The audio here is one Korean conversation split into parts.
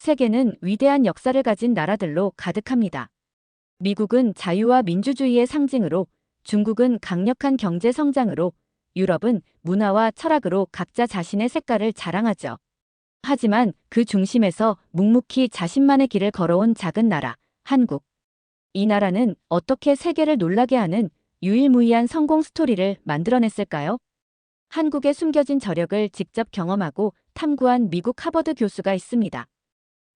세계는 위대한 역사를 가진 나라들로 가득합니다. 미국은 자유와 민주주의의 상징으로, 중국은 강력한 경제 성장으로, 유럽은 문화와 철학으로 각자 자신의 색깔을 자랑하죠. 하지만 그 중심에서 묵묵히 자신만의 길을 걸어온 작은 나라, 한국. 이 나라는 어떻게 세계를 놀라게 하는 유일무이한 성공 스토리를 만들어냈을까요? 한국의 숨겨진 저력을 직접 경험하고 탐구한 미국 하버드 교수가 있습니다.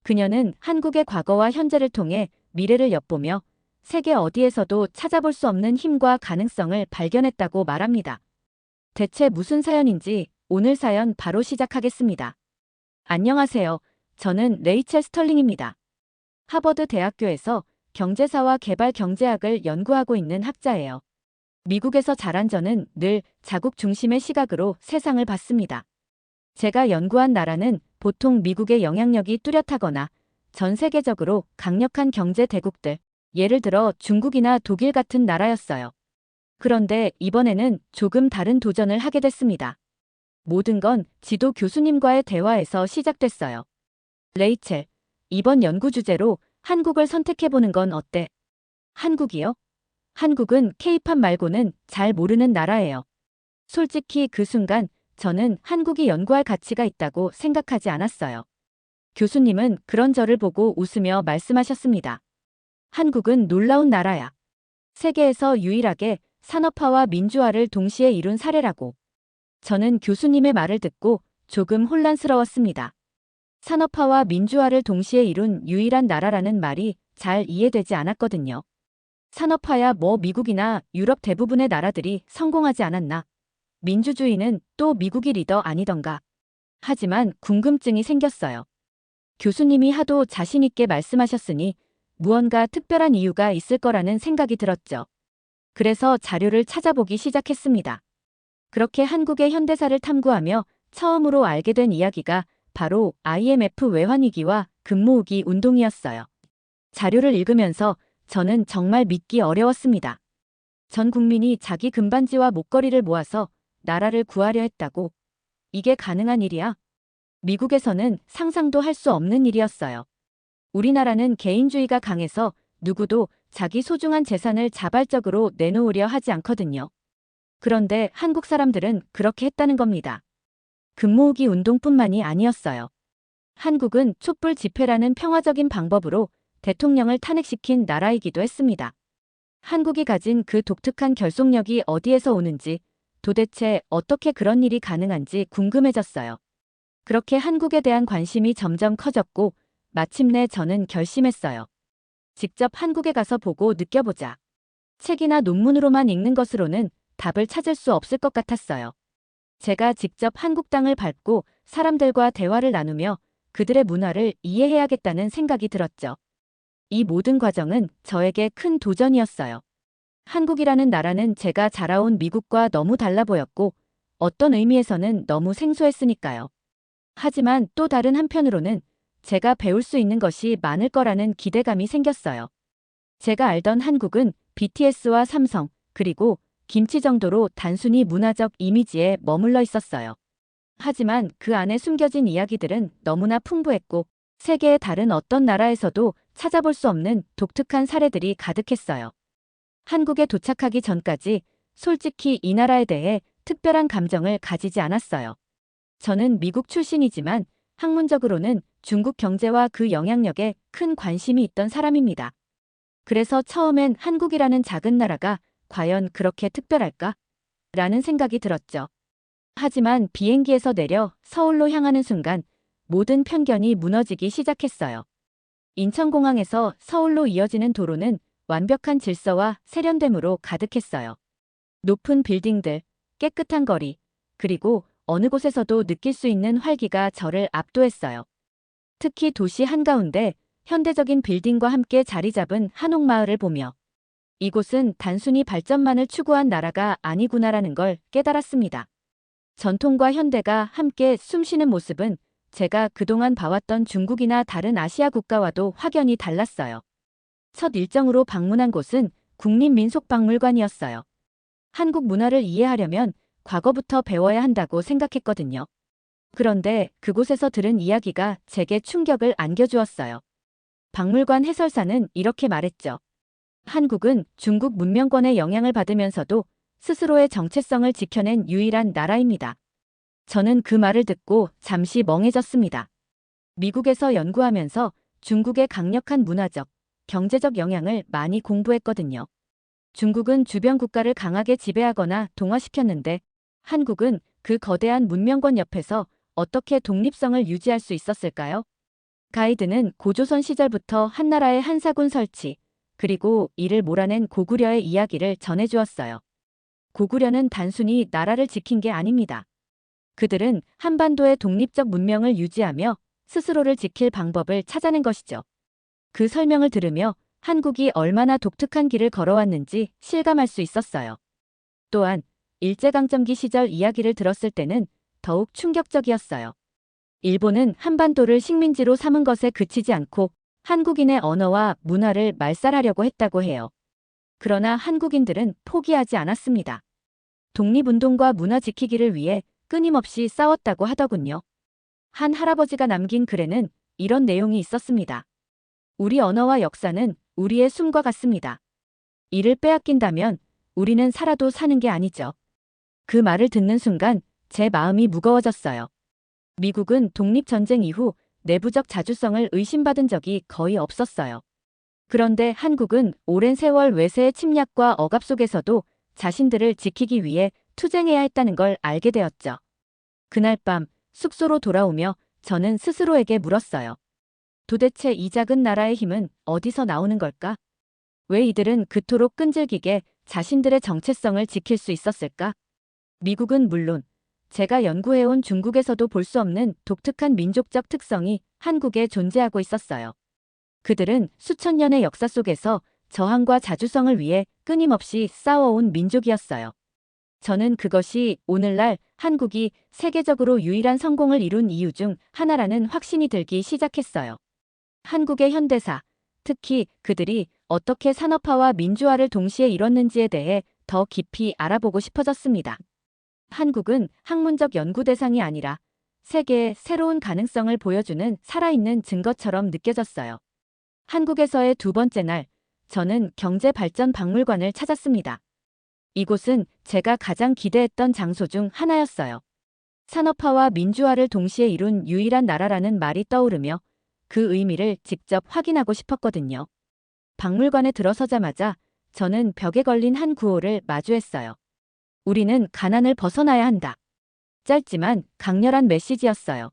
그녀는 한국의 과거와 현재를 통해 미래를 엿보며 세계 어디에서도 찾아볼 수 없는 힘과 가능성을 발견했다고 말합니다. 대체 무슨 사연인지 오늘 사연 바로 시작하겠습니다. 안녕하세요. 저는 레이첼 스털링입니다. 하버드 대학교에서 경제사와 개발 경제학을 연구하고 있는 학자예요. 미국에서 자란 저는 늘 자국 중심의 시각으로 세상을 봤습니다. 제가 연구한 나라는 보통 미국의 영향력이 뚜렷하거나 전 세계적으로 강력한 경제 대국들, 예를 들어 중국이나 독일 같은 나라였어요. 그런데 이번에는 조금 다른 도전을 하게 됐습니다. 모든 건 지도 교수님과의 대화에서 시작됐어요. 레이첼, 이번 연구 주제로 한국을 선택해보는 건 어때? 한국이요? 한국은 케이팝 말고는 잘 모르는 나라예요. 솔직히 그 순간 저는 한국이 연구할 가치가 있다고 생각하지 않았어요. 교수님은 그런 저를 보고 웃으며 말씀하셨습니다. 한국은 놀라운 나라야. 세계에서 유일하게 산업화와 민주화를 동시에 이룬 사례라고. 저는 교수님의 말을 듣고 조금 혼란스러웠습니다. 산업화와 민주화를 동시에 이룬 유일한 나라라는 말이 잘 이해되지 않았거든요. 산업화야 뭐 미국이나 유럽 대부분의 나라들이 성공하지 않았나? 민주주의는 또 미국이 리더 아니던가? 하지만 궁금증이 생겼어요. 교수님이 하도 자신있게 말씀하셨으니 무언가 특별한 이유가 있을 거라는 생각이 들었죠. 그래서 자료를 찾아보기 시작했습니다. 그렇게 한국의 현대사를 탐구하며 처음으로 알게 된 이야기가 바로 IMF 외환위기와 금모으기 운동이었어요. 자료를 읽으면서 저는 정말 믿기 어려웠습니다. 전 국민이 자기 금반지와 목걸이를 모아서 나라를 구하려 했다고. 이게 가능한 일이야? 미국에서는 상상도 할 수 없는 일이었어요. 우리나라는 개인주의가 강해서 누구도 자기 소중한 재산을 자발적으로 내놓으려 하지 않거든요. 그런데 한국 사람들은 그렇게 했다는 겁니다. 금모으기 운동뿐만이 아니었어요. 한국은 촛불 집회라는 평화적인 방법으로 대통령을 탄핵시킨 나라이기도 했습니다. 한국이 가진 그 독특한 결속력이 어디에서 오는지, 도대체 어떻게 그런 일이 가능한지 궁금해졌어요. 그렇게 한국에 대한 관심이 점점 커졌고 마침내 저는 결심했어요. 직접 한국에 가서 보고 느껴보자. 책이나 논문으로만 읽는 것으로는 답을 찾을 수 없을 것 같았어요. 제가 직접 한국 땅을 밟고 사람들과 대화를 나누며 그들의 문화를 이해해야겠다는 생각이 들었죠. 이 모든 과정은 저에게 큰 도전이었어요. 한국이라는 나라는 제가 자라온 미국과 너무 달라 보였고 어떤 의미에서는 너무 생소했으니까요. 하지만 또 다른 한편으로는 제가 배울 수 있는 것이 많을 거라는 기대감이 생겼어요. 제가 알던 한국은 BTS와 삼성, 그리고 김치 정도로 단순히 문화적 이미지에 머물러 있었어요. 하지만 그 안에 숨겨진 이야기들은 너무나 풍부했고 세계의 다른 어떤 나라에서도 찾아볼 수 없는 독특한 사례들이 가득했어요. 한국에 도착하기 전까지 솔직히 이 나라에 대해 특별한 감정을 가지지 않았어요. 저는 미국 출신이지만 학문적으로는 중국 경제와 그 영향력에 큰 관심이 있던 사람입니다. 그래서 처음엔 한국이라는 작은 나라가 과연 그렇게 특별할까? 라는 생각이 들었죠. 하지만 비행기에서 내려 서울로 향하는 순간 모든 편견이 무너지기 시작했어요. 인천공항에서 서울로 이어지는 도로는 완벽한 질서와 세련됨으로 가득했어요. 높은 빌딩들, 깨끗한 거리, 그리고 어느 곳에서도 느낄 수 있는 활기가 저를 압도했어요. 특히 도시 한가운데 현대적인 빌딩과 함께 자리 잡은 한옥마을을 보며 이곳은 단순히 발전만을 추구한 나라가 아니구나라는 걸 깨달았습니다. 전통과 현대가 함께 숨쉬는 모습은 제가 그동안 봐왔던 중국이나 다른 아시아 국가와도 확연히 달랐어요. 첫 일정으로 방문한 곳은 국립민속박물관이었어요. 한국 문화를 이해하려면 과거부터 배워야 한다고 생각했거든요. 그런데 그곳에서 들은 이야기가 제게 충격을 안겨주었어요. 박물관 해설사는 이렇게 말했죠. 한국은 중국 문명권의 영향을 받으면서도 스스로의 정체성을 지켜낸 유일한 나라입니다. 저는 그 말을 듣고 잠시 멍해졌습니다. 미국에서 연구하면서 중국의 강력한 문화적, 경제적 영향을 많이 공부했거든요. 중국은 주변 국가를 강하게 지배하거나 동화시켰는데 한국은 그 거대한 문명권 옆에서 어떻게 독립성을 유지할 수 있었을까요? 가이드는 고조선 시절부터 한나라의 한사군 설치, 그리고 이를 몰아낸 고구려의 이야기를 전해주었어요. 고구려는 단순히 나라를 지킨 게 아닙니다. 그들은 한반도의 독립적 문명을 유지하며 스스로를 지킬 방법을 찾아낸 것이죠. 그 설명을 들으며 한국이 얼마나 독특한 길을 걸어왔는지 실감할 수 있었어요. 또한 일제강점기 시절 이야기를 들었을 때는 더욱 충격적이었어요. 일본은 한반도를 식민지로 삼은 것에 그치지 않고 한국인의 언어와 문화를 말살하려고 했다고 해요. 그러나 한국인들은 포기하지 않았습니다. 독립운동과 문화 지키기를 위해 끊임없이 싸웠다고 하더군요. 한 할아버지가 남긴 글에는 이런 내용이 있었습니다. 우리 언어와 역사는 우리의 숨과 같습니다. 이를 빼앗긴다면 우리는 살아도 사는 게 아니죠. 그 말을 듣는 순간 제 마음이 무거워졌어요. 미국은 독립전쟁 이후 내부적 자주성을 의심받은 적이 거의 없었어요. 그런데 한국은 오랜 세월 외세의 침략과 억압 속에서도 자신들을 지키기 위해 투쟁해야 했다는 걸 알게 되었죠. 그날 밤 숙소로 돌아오며 저는 스스로에게 물었어요. 도대체 이 작은 나라의 힘은 어디서 나오는 걸까? 왜 이들은 그토록 끈질기게 자신들의 정체성을 지킬 수 있었을까? 미국은 물론 제가 연구해온 중국에서도 볼 수 없는 독특한 민족적 특성이 한국에 존재하고 있었어요. 그들은 수천 년의 역사 속에서 저항과 자주성을 위해 끊임없이 싸워온 민족이었어요. 저는 그것이 오늘날 한국이 세계적으로 유일한 성공을 이룬 이유 중 하나라는 확신이 들기 시작했어요. 한국의 현대사, 특히 그들이 어떻게 산업화와 민주화를 동시에 이뤘는지에 대해 더 깊이 알아보고 싶어졌습니다. 한국은 학문적 연구 대상이 아니라 세계의 새로운 가능성을 보여주는 살아있는 증거처럼 느껴졌어요. 한국에서의 두 번째 날, 저는 경제발전박물관을 찾았습니다. 이곳은 제가 가장 기대했던 장소 중 하나였어요. 산업화와 민주화를 동시에 이룬 유일한 나라라는 말이 떠오르며 그 의미를 직접 확인하고 싶었거든요. 박물관에 들어서자마자 저는 벽에 걸린 한 구호를 마주했어요. 우리는 가난을 벗어나야 한다. 짧지만 강렬한 메시지였어요.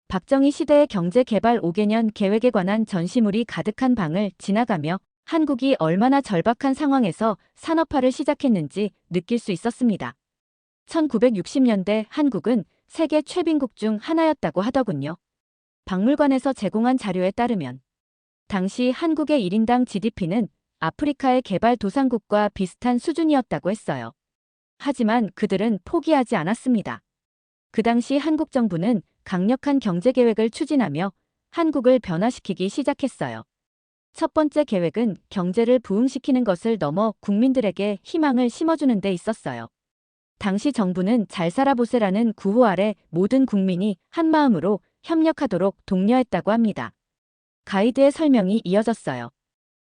박정희 시대의 경제개발 5개년 계획에 관한 전시물이 가득한 방을 지나가며 한국이 얼마나 절박한 상황에서 산업화를 시작했는지 느낄 수 있었습니다. 1960년대 한국은 세계 최빈국 중 하나였다고 하더군요. 박물관에서 제공한 자료에 따르면 당시 한국의 1인당 GDP는 아프리카의 개발도상국과 비슷한 수준이었다고 했어요. 하지만 그들은 포기하지 않았습니다. 그 당시 한국 정부는 강력한 경제계획을 추진하며 한국을 변화시키기 시작했어요. 첫 번째 계획은 경제를 부흥시키는 것을 넘어 국민들에게 희망을 심어주는 데 있었어요. 당시 정부는 잘 살아보세라는 구호 아래 모든 국민이 한마음으로 협력하도록 독려했다고 합니다. 가이드의 설명이 이어졌어요.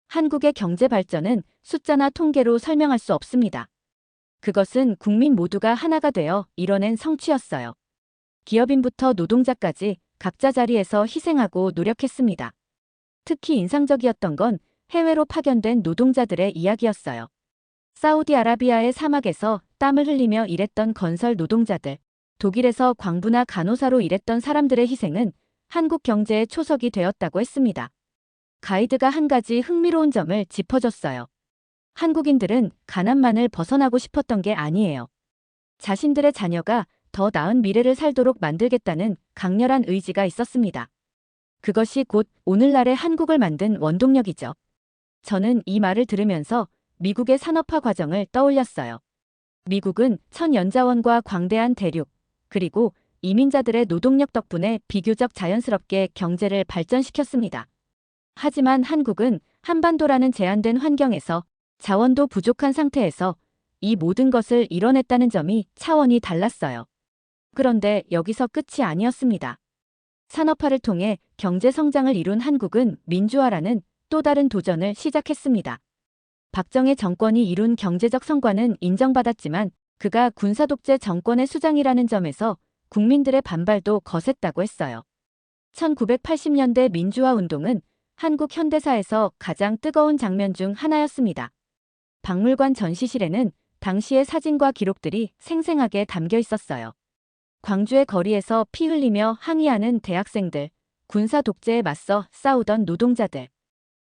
한국의 경제 발전은 숫자나 통계로 설명할 수 없습니다. 그것은 국민 모두가 하나가 되어 이뤄낸 성취였어요. 기업인부터 노동자까지 각자 자리에서 희생하고 노력했습니다. 특히 인상적이었던 건 해외로 파견된 노동자들의 이야기였어요. 사우디아라비아의 사막에서 땀을 흘리며 일했던 건설 노동자들, 독일에서 광부나 간호사로 일했던 사람들의 희생은 한국 경제의 초석이 되었다고 했습니다. 가이드가 한 가지 흥미로운 점을 짚어줬어요. 한국인들은 가난만을 벗어나고 싶었던 게 아니에요. 자신들의 자녀가 더 나은 미래를 살도록 만들겠다는 강렬한 의지가 있었습니다. 그것이 곧 오늘날의 한국을 만든 원동력이죠. 저는 이 말을 들으면서 미국의 산업화 과정을 떠올렸어요. 미국은 천연자원과 광대한 대륙, 그리고 이민자들의 노동력 덕분에 비교적 자연스럽게 경제를 발전시켰습니다. 하지만 한국은 한반도라는 제한된 환경에서 자원도 부족한 상태에서 이 모든 것을 이뤄냈다는 점이 차원이 달랐어요. 그런데 여기서 끝이 아니었습니다. 산업화를 통해 경제 성장을 이룬 한국은 민주화라는 또 다른 도전을 시작했습니다. 박정희 정권이 이룬 경제적 성과는 인정받았지만 그가 군사독재 정권의 수장이라는 점에서 국민들의 반발도 거셌다고 했어요. 1980년대 민주화 운동은 한국 현대사에서 가장 뜨거운 장면 중 하나였습니다. 박물관 전시실에는 당시의 사진과 기록들이 생생하게 담겨 있었어요. 광주의 거리에서 피 흘리며 항의하는 대학생들, 군사 독재에 맞서 싸우던 노동자들.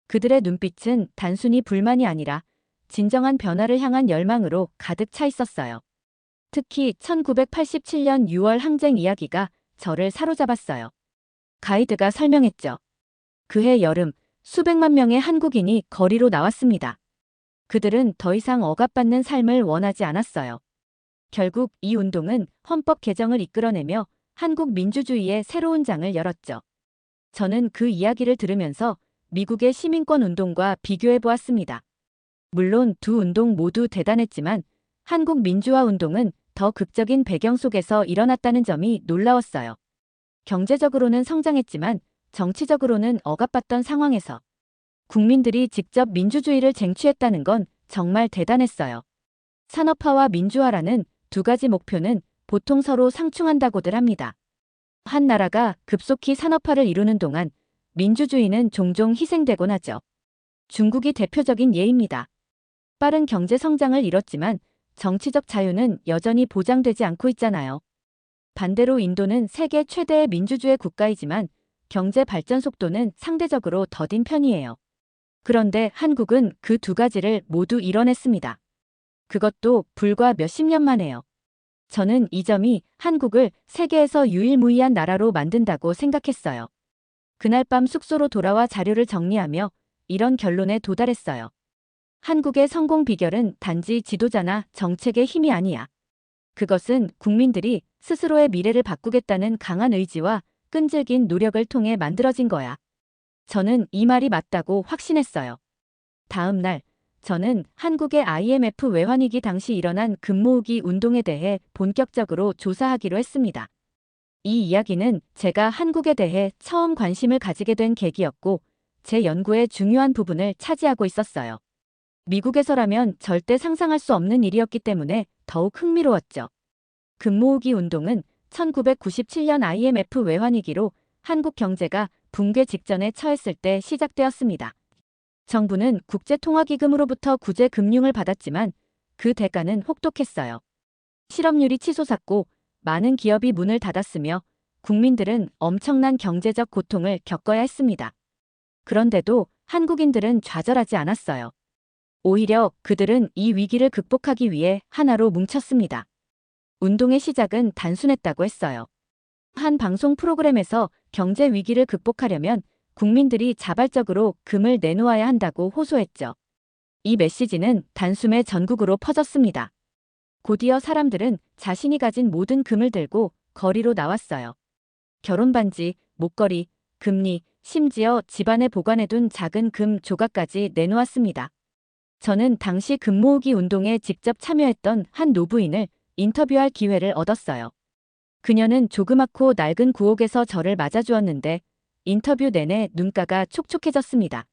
그들의 눈빛은 단순히 불만이 아니라 진정한 변화를 향한 열망으로 가득 차 있었어요. 특히 1987년 6월 항쟁 이야기가 저를 사로잡았어요. 가이드가 설명했죠. 그해 여름 수백만 명의 한국인이 거리로 나왔습니다. 그들은 더 이상 억압받는 삶을 원하지 않았어요. 결국 이 운동은 헌법 개정을 이끌어내며 한국 민주주의의 새로운 장을 열었죠. 저는 그 이야기를 들으면서 미국의 시민권 운동과 비교해 보았습니다. 물론 두 운동 모두 대단했지만 한국 민주화 운동은 더 극적인 배경 속에서 일어났다는 점이 놀라웠어요. 경제적으로는 성장했지만 정치적으로는 억압받던 상황에서 국민들이 직접 민주주의를 쟁취했다는 건 정말 대단했어요. 산업화와 민주화라는 두 가지 목표는 보통 서로 상충한다고들 합니다. 한 나라가 급속히 산업화를 이루는 동안 민주주의는 종종 희생되곤 하죠. 중국이 대표적인 예입니다. 빠른 경제 성장을 이뤘지만 정치적 자유는 여전히 보장되지 않고 있잖아요. 반대로 인도는 세계 최대의 민주주의 국가이지만 경제 발전 속도는 상대적으로 더딘 편이에요. 그런데 한국은 그 두 가지를 모두 이뤄냈습니다. 그것도 불과 몇십 년 만에요. 저는 이 점이 한국을 세계에서 유일무이한 나라로 만든다고 생각했어요. 그날 밤 숙소로 돌아와 자료를 정리하며 이런 결론에 도달했어요. 한국의 성공 비결은 단지 지도자나 정책의 힘이 아니야. 그것은 국민들이 스스로의 미래를 바꾸겠다는 강한 의지와 끈질긴 노력을 통해 만들어진 거야. 저는 이 말이 맞다고 확신했어요. 다음 날, 저는 한국의 IMF 외환위기 당시 일어난 금 모으기 운동에 대해 본격적으로 조사하기로 했습니다. 이 이야기는 제가 한국에 대해 처음 관심을 가지게 된 계기였고, 제 연구의 중요한 부분을 차지하고 있었어요. 미국에서라면 절대 상상할 수 없는 일이었기 때문에 더욱 흥미로웠죠. 금 모으기 운동은 1997년 IMF 외환위기로 한국 경제가 붕괴 직전에 처했을 때 시작되었습니다. 정부는 국제통화기금으로부터 구제 금융을 받았지만 그 대가는 혹독했어요. 실업률이 치솟았고 많은 기업이 문을 닫았으며 국민들은 엄청난 경제적 고통을 겪어야 했습니다. 그런데도 한국인들은 좌절하지 않았어요. 오히려 그들은 이 위기를 극복하기 위해 하나로 뭉쳤습니다. 운동의 시작은 단순했다고 했어요. 한 방송 프로그램에서 경제 위기를 극복하려면 국민들이 자발적으로 금을 내놓아야 한다고 호소했죠. 이 메시지는 단숨에 전국으로 퍼졌습니다. 곧이어 사람들은 자신이 가진 모든 금을 들고 거리로 나왔어요. 결혼반지, 목걸이, 금리, 심지어 집안에 보관해둔 작은 금 조각까지 내놓았습니다. 저는 당시 금 모으기 운동에 직접 참여했던 한 노부인을 인터뷰할 기회를 얻었어요. 그녀는 조그맣고 낡은 구옥에서 저를 맞아주었는데 인터뷰 내내 눈가가 촉촉해졌습니다.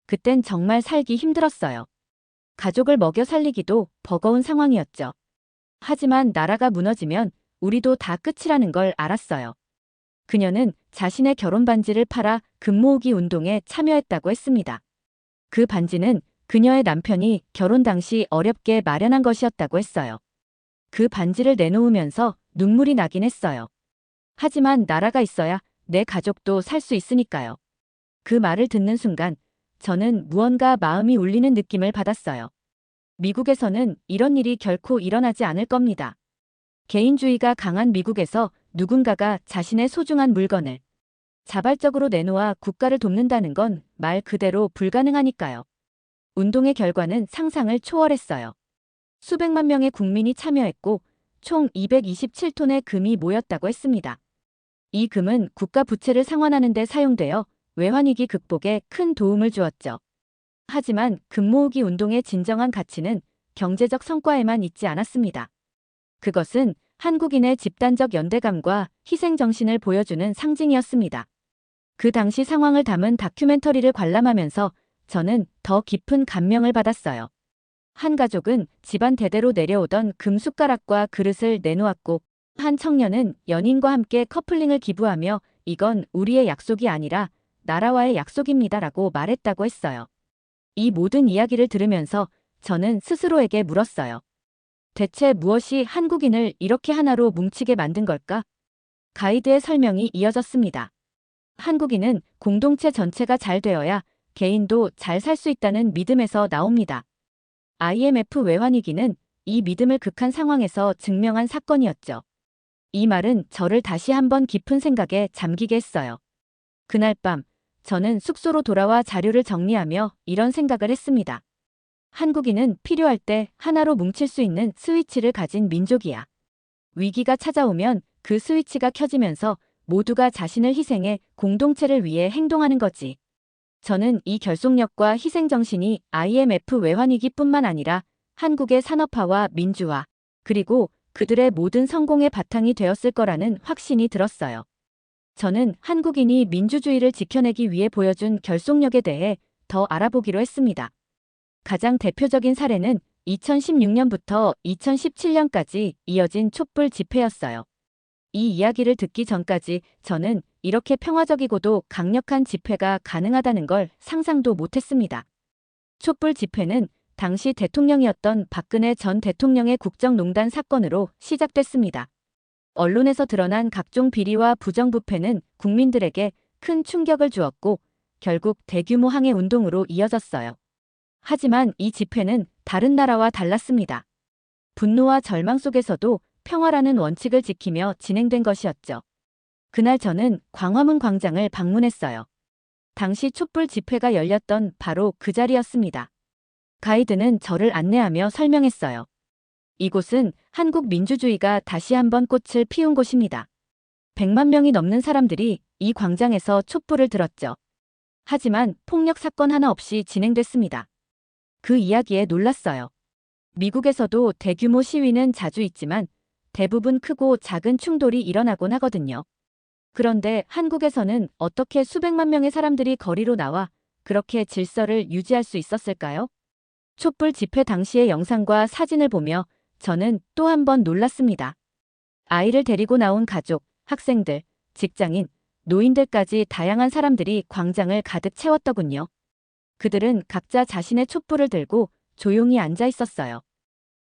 그땐 정말 살기 힘들었어요. 가족을 먹여 살리기도 버거운 상황이었죠. 하지만 나라가 무너지면 우리도 다 끝이라는 걸 알았어요. 그녀는 자신의 결혼 반지를 팔아 금 모으기 운동에 참여했다고 했습니다. 그 반지는 그녀의 남편이 결혼 당시 어렵게 마련한 것이었다고 했어요. 그 반지를 내놓으면서 눈물이 나긴 했어요. 하지만 나라가 있어야 내 가족도 살 수 있으니까요. 그 말을 듣는 순간 저는 무언가 마음이 울리는 느낌을 받았어요. 미국에서는 이런 일이 결코 일어나지 않을 겁니다. 개인주의가 강한 미국에서 누군가가 자신의 소중한 물건을 자발적으로 내놓아 국가를 돕는다는 건 말 그대로 불가능하니까요. 운동의 결과는 상상을 초월했어요. 수백만 명의 국민이 참여했고 총 227톤의 금이 모였다고 했습니다. 이 금은 국가 부채를 상환하는 데 사용되어 외환위기 극복에 큰 도움을 주었죠. 하지만 금 모으기 운동의 진정한 가치는 경제적 성과에만 있지 않았습니다. 그것은 한국인의 집단적 연대감과 희생정신을 보여주는 상징이었습니다. 그 당시 상황을 담은 다큐멘터리를 관람하면서 저는 더 깊은 감명을 받았어요. 한 가족은 집안 대대로 내려오던 금숟가락과 그릇을 내놓았고, 한 청년은 연인과 함께 커플링을 기부하며 이건 우리의 약속이 아니라 나라와의 약속입니다라고 말했다고 했어요. 이 모든 이야기를 들으면서 저는 스스로에게 물었어요. 대체 무엇이 한국인을 이렇게 하나로 뭉치게 만든 걸까? 가이드의 설명이 이어졌습니다. 한국인은 공동체 전체가 잘 되어야 개인도 잘 살 수 있다는 믿음에서 나옵니다. IMF 외환위기는 이 믿음을 극한 상황에서 증명한 사건이었죠. 이 말은 저를 다시 한번 깊은 생각에 잠기게 했어요. 그날 밤, 저는 숙소로 돌아와 자료를 정리하며 이런 생각을 했습니다. 한국인은 필요할 때 하나로 뭉칠 수 있는 스위치를 가진 민족이야. 위기가 찾아오면 그 스위치가 켜지면서 모두가 자신을 희생해 공동체를 위해 행동하는 거지. 저는 이 결속력과 희생정신이 IMF 외환위기뿐만 아니라 한국의 산업화와 민주화, 그리고 그들의 모든 성공의 바탕이 되었을 거라는 확신이 들었어요. 저는 한국인이 민주주의를 지켜내기 위해 보여준 결속력에 대해 더 알아보기로 했습니다. 가장 대표적인 사례는 2016년부터 2017년까지 이어진 촛불 집회였어요. 이 이야기를 듣기 전까지 저는 이렇게 평화적이고도 강력한 집회가 가능하다는 걸 상상도 못했습니다. 촛불 집회는 당시 대통령이었던 박근혜 전 대통령의 국정농단 사건으로 시작됐습니다. 언론에서 드러난 각종 비리와 부정부패는 국민들에게 큰 충격을 주었고 결국 대규모 항해 운동으로 이어졌어요. 하지만 이 집회는 다른 나라와 달랐습니다. 분노와 절망 속에서도 평화라는 원칙을 지키며 진행된 것이었죠. 그날 저는 광화문 광장을 방문했어요. 당시 촛불 집회가 열렸던 바로 그 자리였습니다. 가이드는 저를 안내하며 설명했어요. 이곳은 한국 민주주의가 다시 한번 꽃을 피운 곳입니다. 100만 명이 넘는 사람들이 이 광장에서 촛불을 들었죠. 하지만 폭력 사건 하나 없이 진행됐습니다. 그 이야기에 놀랐어요. 미국에서도 대규모 시위는 자주 있지만 대부분 크고 작은 충돌이 일어나곤 하거든요. 그런데 한국에서는 어떻게 수백만 명의 사람들이 거리로 나와 그렇게 질서를 유지할 수 있었을까요? 촛불 집회 당시의 영상과 사진을 보며 저는 또 한 번 놀랐습니다. 아이를 데리고 나온 가족, 학생들, 직장인, 노인들까지 다양한 사람들이 광장을 가득 채웠더군요. 그들은 각자 자신의 촛불을 들고 조용히 앉아 있었어요.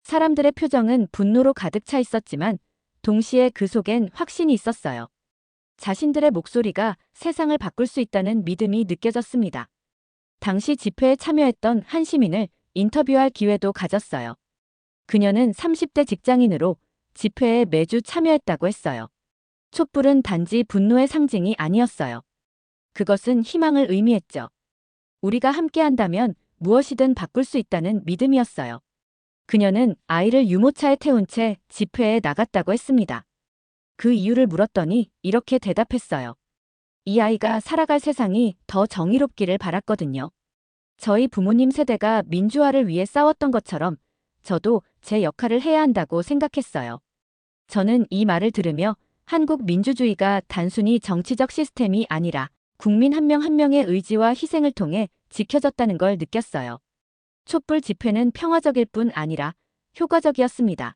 사람들의 표정은 분노로 가득 차 있었지만 동시에 그 속엔 확신이 있었어요. 자신들의 목소리가 세상을 바꿀 수 있다는 믿음이 느껴졌습니다. 당시 집회에 참여했던 한 시민을 인터뷰할 기회도 가졌어요. 그녀는 30대 직장인으로 집회에 매주 참여했다고 했어요. 촛불은 단지 분노의 상징이 아니었어요. 그것은 희망을 의미했죠. 우리가 함께한다면 무엇이든 바꿀 수 있다는 믿음이었어요. 그녀는 아이를 유모차에 태운 채 집회에 나갔다고 했습니다. 그 이유를 물었더니 이렇게 대답했어요. 이 아이가 살아갈 세상이 더 정의롭기를 바랐거든요. 저희 부모님 세대가 민주화를 위해 싸웠던 것처럼 저도 제 역할을 해야 한다고 생각했어요. 저는 이 말을 들으며 한국 민주주의가 단순히 정치적 시스템이 아니라 국민 한 명 한 명의 의지와 희생을 통해 지켜졌다는 걸 느꼈어요. 촛불 집회는 평화적일 뿐 아니라 효과적이었습니다.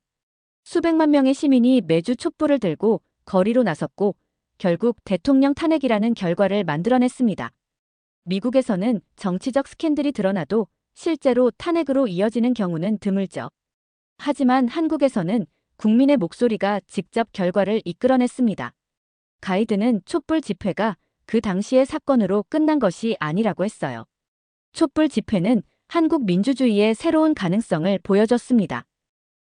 수백만 명의 시민이 매주 촛불을 들고 거리로 나섰고 결국 대통령 탄핵이라는 결과를 만들어냈습니다. 미국에서는 정치적 스캔들이 드러나도 실제로 탄핵으로 이어지는 경우는 드물죠. 하지만 한국에서는 국민의 목소리가 직접 결과를 이끌어냈습니다. 가이드는 촛불 집회가 그 당시의 사건으로 끝난 것이 아니라고 했어요. 촛불 집회는 한국 민주주의의 새로운 가능성을 보여줬습니다.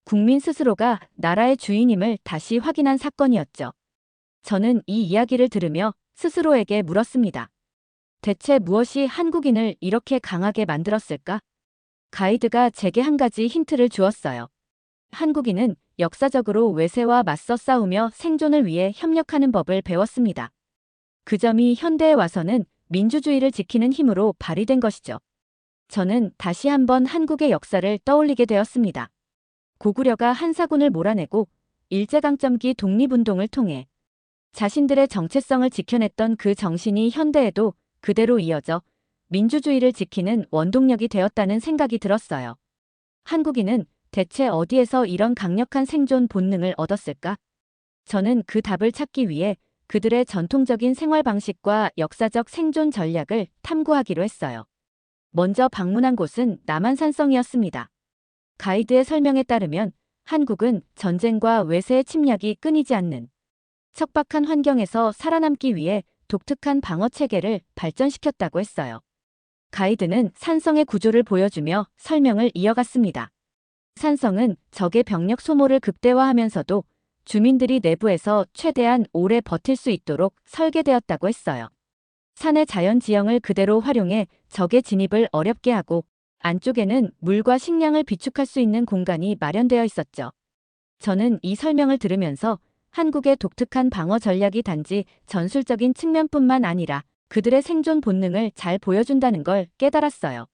국민 스스로가 나라의 주인임을 다시 확인한 사건이었죠. 저는 이 이야기를 들으며 스스로에게 물었습니다. 대체 무엇이 한국인을 이렇게 강하게 만들었을까? 가이드가 제게 한 가지 힌트를 주었어요. 한국인은 역사적으로 외세와 맞서 싸우며 생존을 위해 협력하는 법을 배웠습니다. 그 점이 현대에 와서는 민주주의를 지키는 힘으로 발휘된 것이죠. 저는 다시 한번 한국의 역사를 떠올리게 되었습니다. 고구려가 한사군을 몰아내고 일제강점기 독립운동을 통해 자신들의 정체성을 지켜냈던 그 정신이 현대에도 그대로 이어져 민주주의를 지키는 원동력이 되었다는 생각이 들었어요. 한국인은 대체 어디에서 이런 강력한 생존 본능을 얻었을까? 저는 그 답을 찾기 위해 그들의 전통적인 생활 방식과 역사적 생존 전략을 탐구하기로 했어요. 먼저 방문한 곳은 남한산성이었습니다. 가이드의 설명에 따르면 한국은 전쟁과 외세의 침략이 끊이지 않는 척박한 환경에서 살아남기 위해 독특한 방어 체계를 발전시켰다고 했어요. 가이드는 산성의 구조를 보여주며 설명을 이어갔습니다. 산성은 적의 병력 소모를 극대화하면서도 주민들이 내부에서 최대한 오래 버틸 수 있도록 설계되었다고 했어요. 산의 자연 지형을 그대로 활용해 적의 진입을 어렵게 하고 안쪽에는 물과 식량을 비축할 수 있는 공간이 마련되어 있었죠. 저는 이 설명을 들으면서 한국의 독특한 방어 전략이 단지 전술적인 측면뿐만 아니라 그들의 생존 본능을 잘 보여준다는 걸 깨달았어요.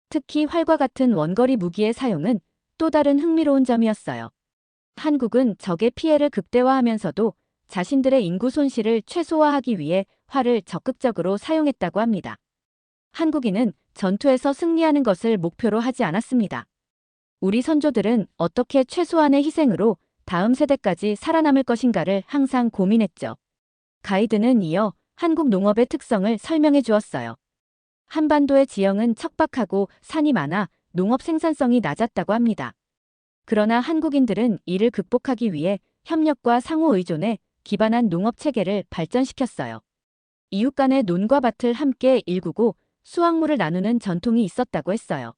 특히 활과 같은 원거리 무기의 사용은 또 다른 흥미로운 점이었어요. 한국은 적의 피해를 극대화하면서도 자신들의 인구 손실을 최소화하기 위해 활을 적극적으로 사용했다고 합니다. 한국인은 전투에서 승리하는 것을 목표로 하지 않았습니다. 우리 선조들은 어떻게 최소한의 희생으로 다음 세대까지 살아남을 것인가를 항상 고민했죠. 가이드는 이어 한국 농업의 특성을 설명해 주었어요. 한반도의 지형은 척박하고 산이 많아 농업 생산성이 낮았다고 합니다. 그러나 한국인들은 이를 극복하기 위해 협력과 상호 의존에 기반한 농업 체계를 발전시켰어요. 이웃 간의 논과 밭을 함께 일구고 수확물을 나누는 전통이 있었다고 했어요.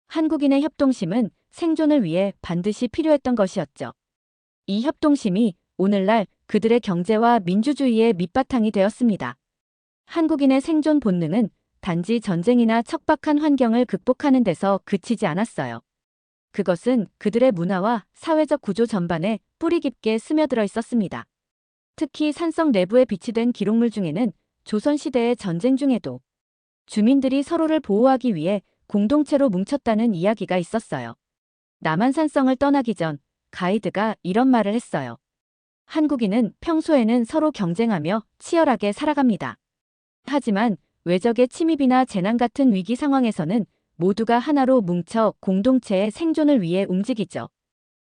한국인의 협동심은 생존을 위해 반드시 필요했던 것이었죠. 이 협동심이 오늘날 그들의 경제와 민주주의의 밑바탕이 되었습니다. 한국인의 생존 본능은 단지 전쟁이나 척박한 환경을 극복하는 데서 그치지 않았어요. 그것은 그들의 문화와 사회적 구조 전반에 뿌리 깊게 스며들어 있었습니다. 특히 산성 내부에 비치된 기록물 중에는 조선시대의 전쟁 중에도 주민들이 서로를 보호하기 위해 공동체로 뭉쳤다는 이야기가 있었어요. 남한산성을 떠나기 전 가이드가 이런 말을 했어요. 한국인은 평소에는 서로 경쟁하며 치열하게 살아갑니다. 하지만 외적의 침입이나 재난 같은 위기 상황에서는 모두가 하나로 뭉쳐 공동체의 생존을 위해 움직이죠.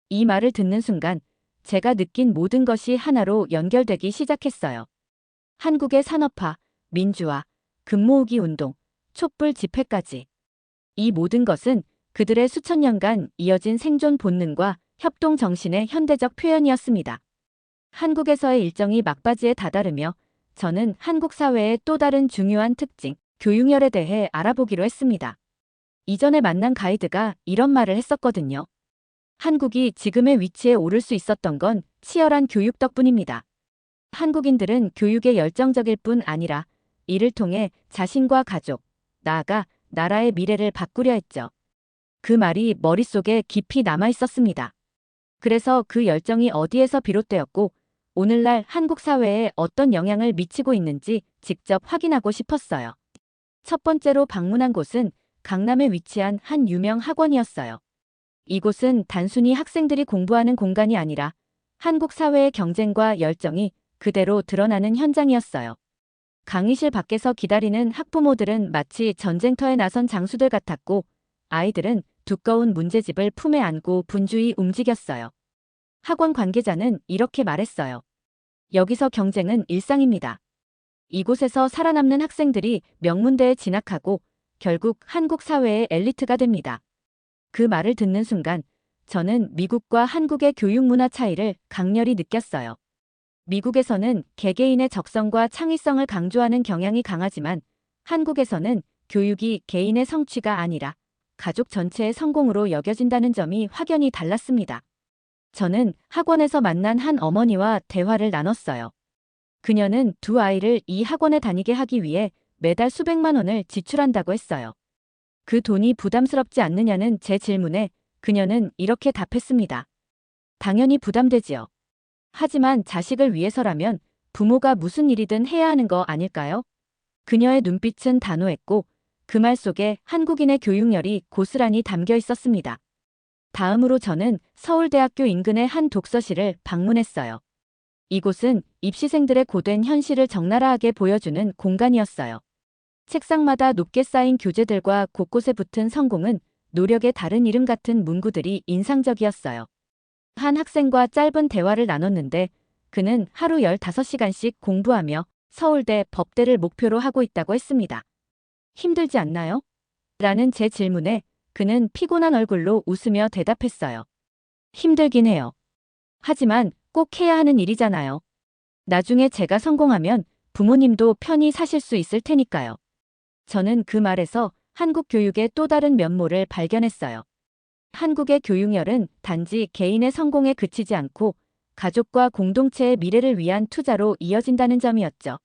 이 말을 듣는 순간 제가 느낀 모든 것이 하나로 연결되기 시작했어요. 한국의 산업화, 민주화, 금모으기 운동, 촛불 집회까지. 이 모든 것은 그들의 수천 년간 이어진 생존 본능과 협동 정신의 현대적 표현이었습니다. 한국에서의 일정이 막바지에 다다르며 저는 한국 사회의 또 다른 중요한 특징, 교육열에 대해 알아보기로 했습니다. 이전에 만난 가이드가 이런 말을 했었거든요. 한국이 지금의 위치에 오를 수 있었던 건 치열한 교육 덕분입니다. 한국인들은 교육에 열정적일 뿐 아니라 이를 통해 자신과 가족, 나아가 나라의 미래를 바꾸려 했죠. 그 말이 머릿속에 깊이 남아 있었습니다. 그래서 그 열정이 어디에서 비롯되었고 오늘날 한국 사회에 어떤 영향을 미치고 있는지 직접 확인하고 싶었어요. 첫 번째로 방문한 곳은 강남에 위치한 한 유명 학원이었어요. 이곳은 단순히 학생들이 공부하는 공간이 아니라 한국 사회의 경쟁과 열정이 그대로 드러나는 현장이었어요. 강의실 밖에서 기다리는 학부모들은 마치 전쟁터에 나선 장수들 같았고 아이들은 두꺼운 문제집을 품에 안고 분주히 움직였어요. 학원 관계자는 이렇게 말했어요. 여기서 경쟁은 일상입니다. 이곳에서 살아남는 학생들이 명문대에 진학하고 결국 한국 사회의 엘리트가 됩니다. 그 말을 듣는 순간 저는 미국과 한국의 교육 문화 차이를 강렬히 느꼈어요. 미국에서는 개개인의 적성과 창의성을 강조하는 경향이 강하지만 한국에서는 교육이 개인의 성취가 아니라 가족 전체의 성공으로 여겨진다는 점이 확연히 달랐습니다. 저는 학원에서 만난 한 어머니와 대화를 나눴어요. 그녀는 두 아이를 이 학원에 다니게 하기 위해 매달 수백만 원을 지출한다고 했어요. 그 돈이 부담스럽지 않느냐는 제 질문에 그녀는 이렇게 답했습니다. 당연히 부담되지요. 하지만 자식을 위해서라면 부모가 무슨 일이든 해야 하는 거 아닐까요? 그녀의 눈빛은 단호했고 그 말 속에 한국인의 교육열이 고스란히 담겨 있었습니다. 다음으로 저는 서울대학교 인근의 한 독서실을 방문했어요. 이곳은 입시생들의 고된 현실을 적나라하게 보여주는 공간이었어요. 책상마다 높게 쌓인 교재들과 곳곳에 붙은 성공은 노력의 다른 이름 같은 문구들이 인상적이었어요. 한 학생과 짧은 대화를 나눴는데 그는 하루 15시간씩 공부하며 서울대 법대를 목표로 하고 있다고 했습니다. 힘들지 않나요? 라는 제 질문에 그는 피곤한 얼굴로 웃으며 대답했어요. 힘들긴 해요. 하지만 꼭 해야 하는 일이잖아요. 나중에 제가 성공하면 부모님도 편히 사실 수 있을 테니까요. 저는 그 말에서 한국 교육의 또 다른 면모를 발견했어요. 한국의 교육열은 단지 개인의 성공에 그치지 않고 가족과 공동체의 미래를 위한 투자로 이어진다는 점이었죠.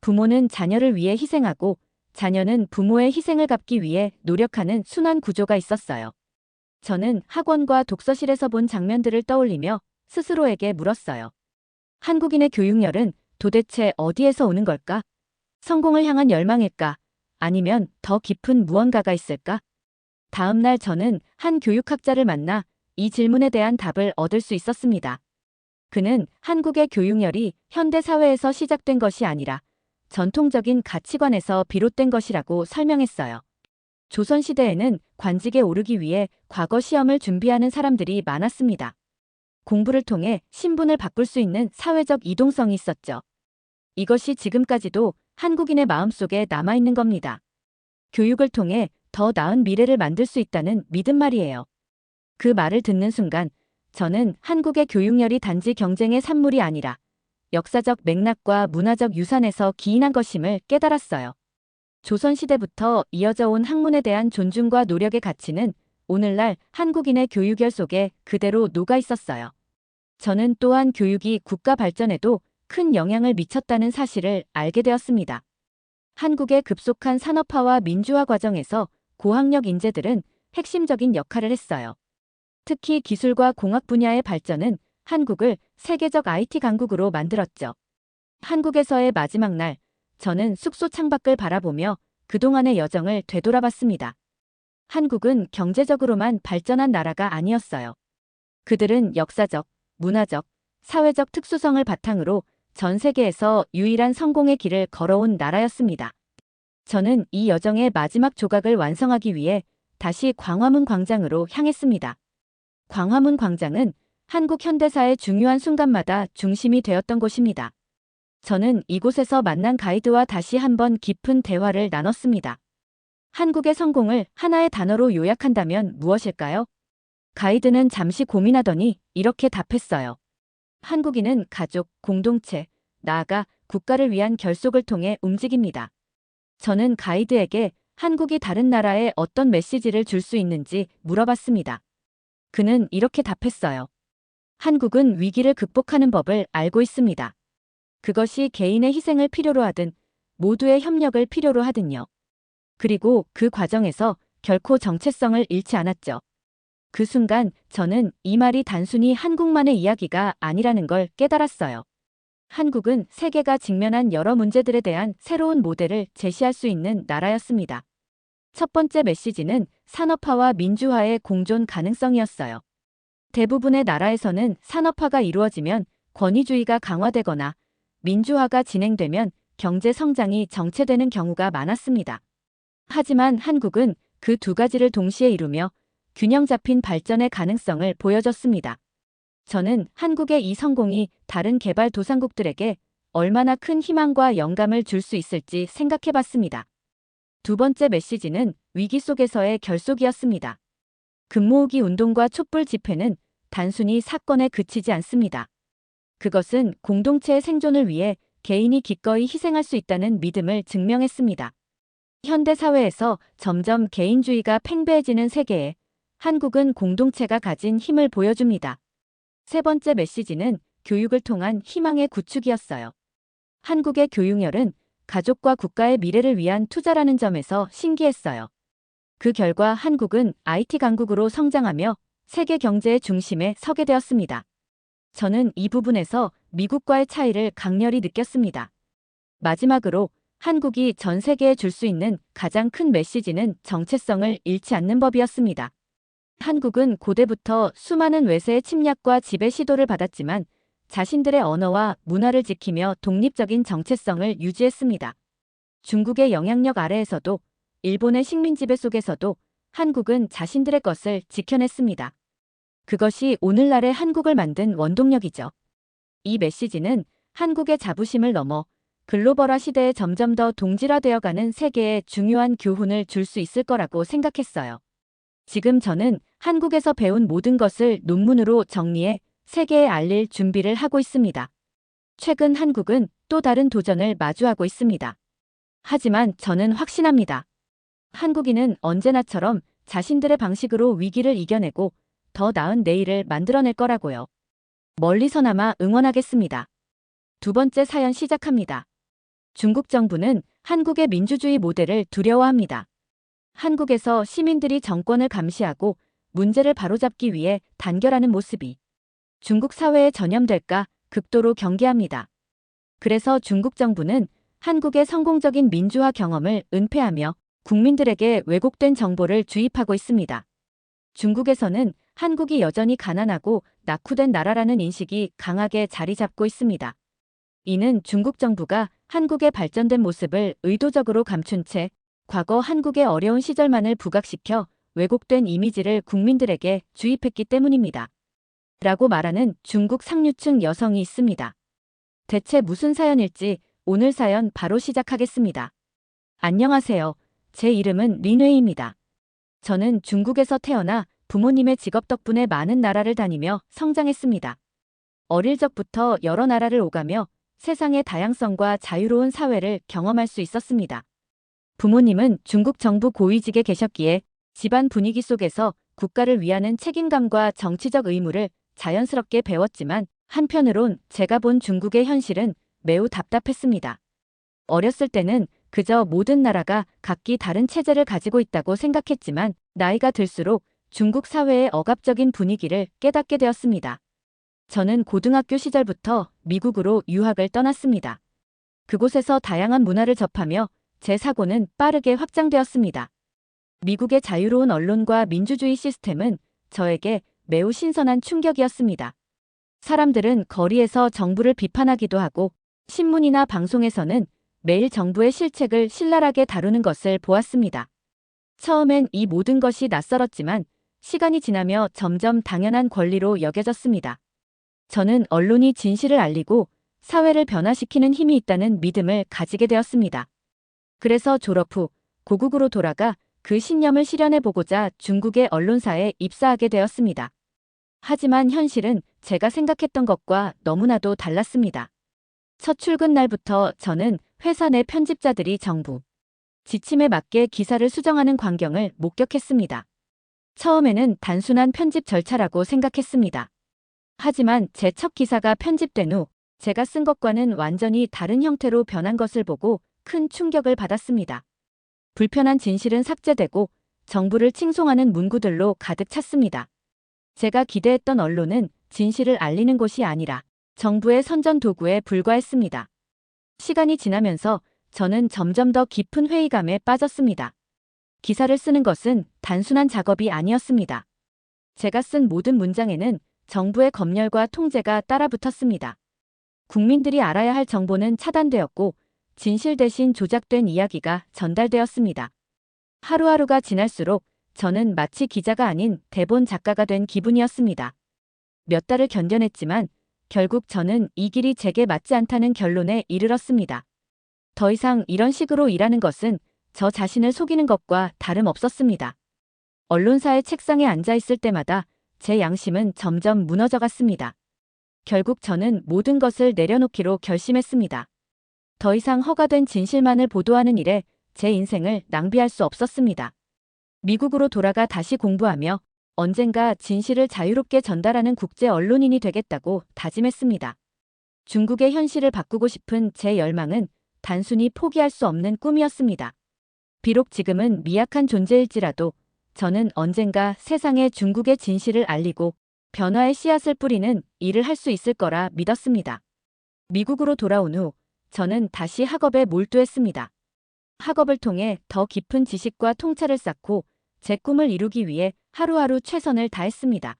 부모는 자녀를 위해 희생하고 자녀는 부모의 희생을 갚기 위해 노력하는 순환 구조가 있었어요. 저는 학원과 독서실에서 본 장면들을 떠올리며 스스로에게 물었어요. 한국인의 교육열은 도대체 어디에서 오는 걸까? 성공을 향한 열망일까? 아니면 더 깊은 무언가가 있을까? 다음 날 저는 한 교육학자를 만나 이 질문에 대한 답을 얻을 수 있었습니다. 그는 한국의 교육열이 현대 사회에서 시작된 것이 아니라 전통적인 가치관에서 비롯된 것이라고 설명했어요. 조선시대에는 관직에 오르기 위해 과거 시험을 준비하는 사람들이 많았습니다. 공부를 통해 신분을 바꿀 수 있는 사회적 이동성이 있었죠. 이것이 지금까지도 한국인의 마음속에 남아있는 겁니다. 교육을 통해 더 나은 미래를 만들 수 있다는 믿음 말이에요. 그 말을 듣는 순간 저는 한국의 교육열이 단지 경쟁의 산물이 아니라 역사적 맥락과 문화적 유산에서 기인한 것임을 깨달았어요. 조선시대부터 이어져 온 학문에 대한 존중과 노력의 가치는 오늘날 한국인의 교육열 속에 그대로 녹아 있었어요. 저는 또한 교육이 국가 발전에도 큰 영향을 미쳤다는 사실을 알게 되었습니다. 한국의 급속한 산업화와 민주화 과정에서 고학력 인재들은 핵심적인 역할을 했어요. 특히 기술과 공학 분야의 발전은 한국을 세계적 IT 강국으로 만들었죠. 한국에서의 마지막 날, 저는 숙소 창밖을 바라보며 그동안의 여정을 되돌아봤습니다. 한국은 경제적으로만 발전한 나라가 아니었어요. 그들은 역사적, 문화적, 사회적 특수성을 바탕으로 전 세계에서 유일한 성공의 길을 걸어온 나라였습니다. 저는 이 여정의 마지막 조각을 완성하기 위해 다시 광화문 광장으로 향했습니다. 광화문 광장은 한국 현대사의 중요한 순간마다 중심이 되었던 곳입니다. 저는 이곳에서 만난 가이드와 다시 한번 깊은 대화를 나눴습니다. 한국의 성공을 하나의 단어로 요약한다면 무엇일까요? 가이드는 잠시 고민하더니 이렇게 답했어요. 한국인은 가족, 공동체, 나아가 국가를 위한 결속을 통해 움직입니다. 저는 가이드에게 한국이 다른 나라에 어떤 메시지를 줄 수 있는지 물어봤습니다. 그는 이렇게 답했어요. 한국은 위기를 극복하는 법을 알고 있습니다. 그것이 개인의 희생을 필요로 하든 모두의 협력을 필요로 하든요. 그리고 그 과정에서 결코 정체성을 잃지 않았죠. 그 순간 저는 이 말이 단순히 한국만의 이야기가 아니라는 걸 깨달았어요. 한국은 세계가 직면한 여러 문제들에 대한 새로운 모델을 제시할 수 있는 나라였습니다. 첫 번째 메시지는 산업화와 민주화의 공존 가능성이었어요. 대부분의 나라에서는 산업화가 이루어지면 권위주의가 강화되거나 민주화가 진행되면 경제 성장이 정체되는 경우가 많았습니다. 하지만 한국은 그 두 가지를 동시에 이루며 균형 잡힌 발전의 가능성을 보여줬습니다. 저는 한국의 이 성공이 다른 개발도상국들에게 얼마나 큰 희망과 영감을 줄 수 있을지 생각해봤습니다. 두 번째 메시지는 위기 속에서의 결속이었습니다. 금모으기 운동과 촛불 집회는 단순히 사건에 그치지 않습니다. 그것은 공동체의 생존을 위해 개인이 기꺼이 희생할 수 있다는 믿음을 증명했습니다. 현대 사회에서 점점 개인주의가 팽배해지는 세계에 한국은 공동체가 가진 힘을 보여줍니다. 세 번째 메시지는 교육을 통한 희망의 구축이었어요. 한국의 교육열은 가족과 국가의 미래를 위한 투자라는 점에서 신기했어요. 그 결과 한국은 IT 강국으로 성장하며 세계 경제의 중심에 서게 되었습니다. 저는 이 부분에서 미국과의 차이를 강렬히 느꼈습니다. 마지막으로 한국이 전 세계에 줄 수 있는 가장 큰 메시지는 정체성을 잃지 않는 법이었습니다. 한국은 고대부터 수많은 외세의 침략과 지배 시도를 받았지만 자신들의 언어와 문화를 지키며 독립적인 정체성을 유지했습니다. 중국의 영향력 아래에서도 일본의 식민 지배 속에서도 한국은 자신들의 것을 지켜냈습니다. 그것이 오늘날의 한국을 만든 원동력이죠. 이 메시지는 한국의 자부심을 넘어 글로벌화 시대에 점점 더 동질화되어가는 세계에 중요한 교훈을 줄 수 있을 거라고 생각했어요. 지금 저는 한국에서 배운 모든 것을 논문으로 정리해 세계에 알릴 준비를 하고 있습니다. 최근 한국은 또 다른 도전을 마주하고 있습니다. 하지만 저는 확신합니다. 한국인은 언제나처럼 자신들의 방식으로 위기를 이겨내고 더 나은 내일을 만들어낼 거라고요. 멀리서나마 응원하겠습니다. 두 번째 사연 시작합니다. 중국 정부는 한국의 민주주의 모델을 두려워합니다. 한국에서 시민들이 정권을 감시하고 문제를 바로잡기 위해 단결하는 모습이 중국 사회에 전염될까 극도로 경계합니다. 그래서 중국 정부는 한국의 성공적인 민주화 경험을 은폐하며 국민들에게 왜곡된 정보를 주입하고 있습니다. 중국에서는 한국이 여전히 가난하고 낙후된 나라라는 인식이 강하게 자리 잡고 있습니다. 이는 중국 정부가 한국의 발전된 모습을 의도적으로 감춘 채 과거 한국의 어려운 시절만을 부각시켜 왜곡된 이미지를 국민들에게 주입했기 때문입니다. 라고 말하는 중국 상류층 여성이 있습니다. 대체 무슨 사연일지 오늘 사연 바로 시작하겠습니다. 안녕하세요. 제 이름은 린웨이입니다. 저는 중국에서 태어나 부모님의 직업 덕분에 많은 나라를 다니며 성장했습니다. 어릴 적부터 여러 나라를 오가며 세상의 다양성과 자유로운 사회를 경험할 수 있었습니다. 부모님은 중국 정부 고위직에 계셨기에 집안 분위기 속에서 국가를 위하는 책임감과 정치적 의무를 자연스럽게 배웠지만 한편으론 제가 본 중국의 현실은 매우 답답했습니다. 어렸을 때는 그저 모든 나라가 각기 다른 체제를 가지고 있다고 생각했지만 나이가 들수록 중국 사회의 억압적인 분위기를 깨닫게 되었습니다. 저는 고등학교 시절부터 미국으로 유학을 떠났습니다. 그곳에서 다양한 문화를 접하며 제 사고는 빠르게 확장되었습니다. 미국의 자유로운 언론과 민주주의 시스템은 저에게 매우 신선한 충격이었습니다. 사람들은 거리에서 정부를 비판하기도 하고 신문이나 방송에서는 매일 정부의 실책을 신랄하게 다루는 것을 보았습니다. 처음엔 이 모든 것이 낯설었지만 시간이 지나며 점점 당연한 권리로 여겨졌습니다. 저는 언론이 진실을 알리고 사회를 변화시키는 힘이 있다는 믿음을 가지게 되었습니다. 그래서 졸업 후 고국으로 돌아가 그 신념을 실현해보고자 중국의 언론사에 입사하게 되었습니다. 하지만 현실은 제가 생각했던 것과 너무나도 달랐습니다. 첫 출근 날부터 저는 회사 내 편집자들이 정부 지침에 맞게 기사를 수정하는 광경을 목격했습니다. 처음에는 단순한 편집 절차라고 생각했습니다. 하지만 제 첫 기사가 편집된 후 제가 쓴 것과는 완전히 다른 형태로 변한 것을 보고 큰 충격을 받았습니다. 불편한 진실은 삭제되고 정부를 칭송하는 문구들로 가득 찼습니다. 제가 기대했던 언론은 진실을 알리는 곳이 아니라 정부의 선전 도구에 불과했습니다. 시간이 지나면서 저는 점점 더 깊은 회의감에 빠졌습니다. 기사를 쓰는 것은 단순한 작업이 아니었습니다. 제가 쓴 모든 문장에는 정부의 검열과 통제가 따라붙었습니다. 국민들이 알아야 할 정보는 차단되었고 진실 대신 조작된 이야기가 전달되었습니다. 하루하루가 지날수록 저는 마치 기자가 아닌 대본 작가가 된 기분이었습니다. 몇 달을 견뎌냈지만 결국 저는 이 길이 제게 맞지 않다는 결론에 이르렀습니다. 더 이상 이런 식으로 일하는 것은 저 자신을 속이는 것과 다름없었습니다. 언론사의 책상에 앉아 있을 때마다 제 양심은 점점 무너져갔습니다. 결국 저는 모든 것을 내려놓기로 결심했습니다. 더 이상 허가된 진실만을 보도하는 일에 제 인생을 낭비할 수 없었습니다. 미국으로 돌아가 다시 공부하며 언젠가 진실을 자유롭게 전달하는 국제 언론인이 되겠다고 다짐했습니다. 중국의 현실을 바꾸고 싶은 제 열망은 단순히 포기할 수 없는 꿈이었습니다. 비록 지금은 미약한 존재일지라도 저는 언젠가 세상에 중국의 진실을 알리고 변화의 씨앗을 뿌리는 일을 할 수 있을 거라 믿었습니다. 미국으로 돌아온 후 저는 다시 학업에 몰두했습니다. 학업을 통해 더 깊은 지식과 통찰을 쌓고 제 꿈을 이루기 위해 하루하루 최선을 다했습니다.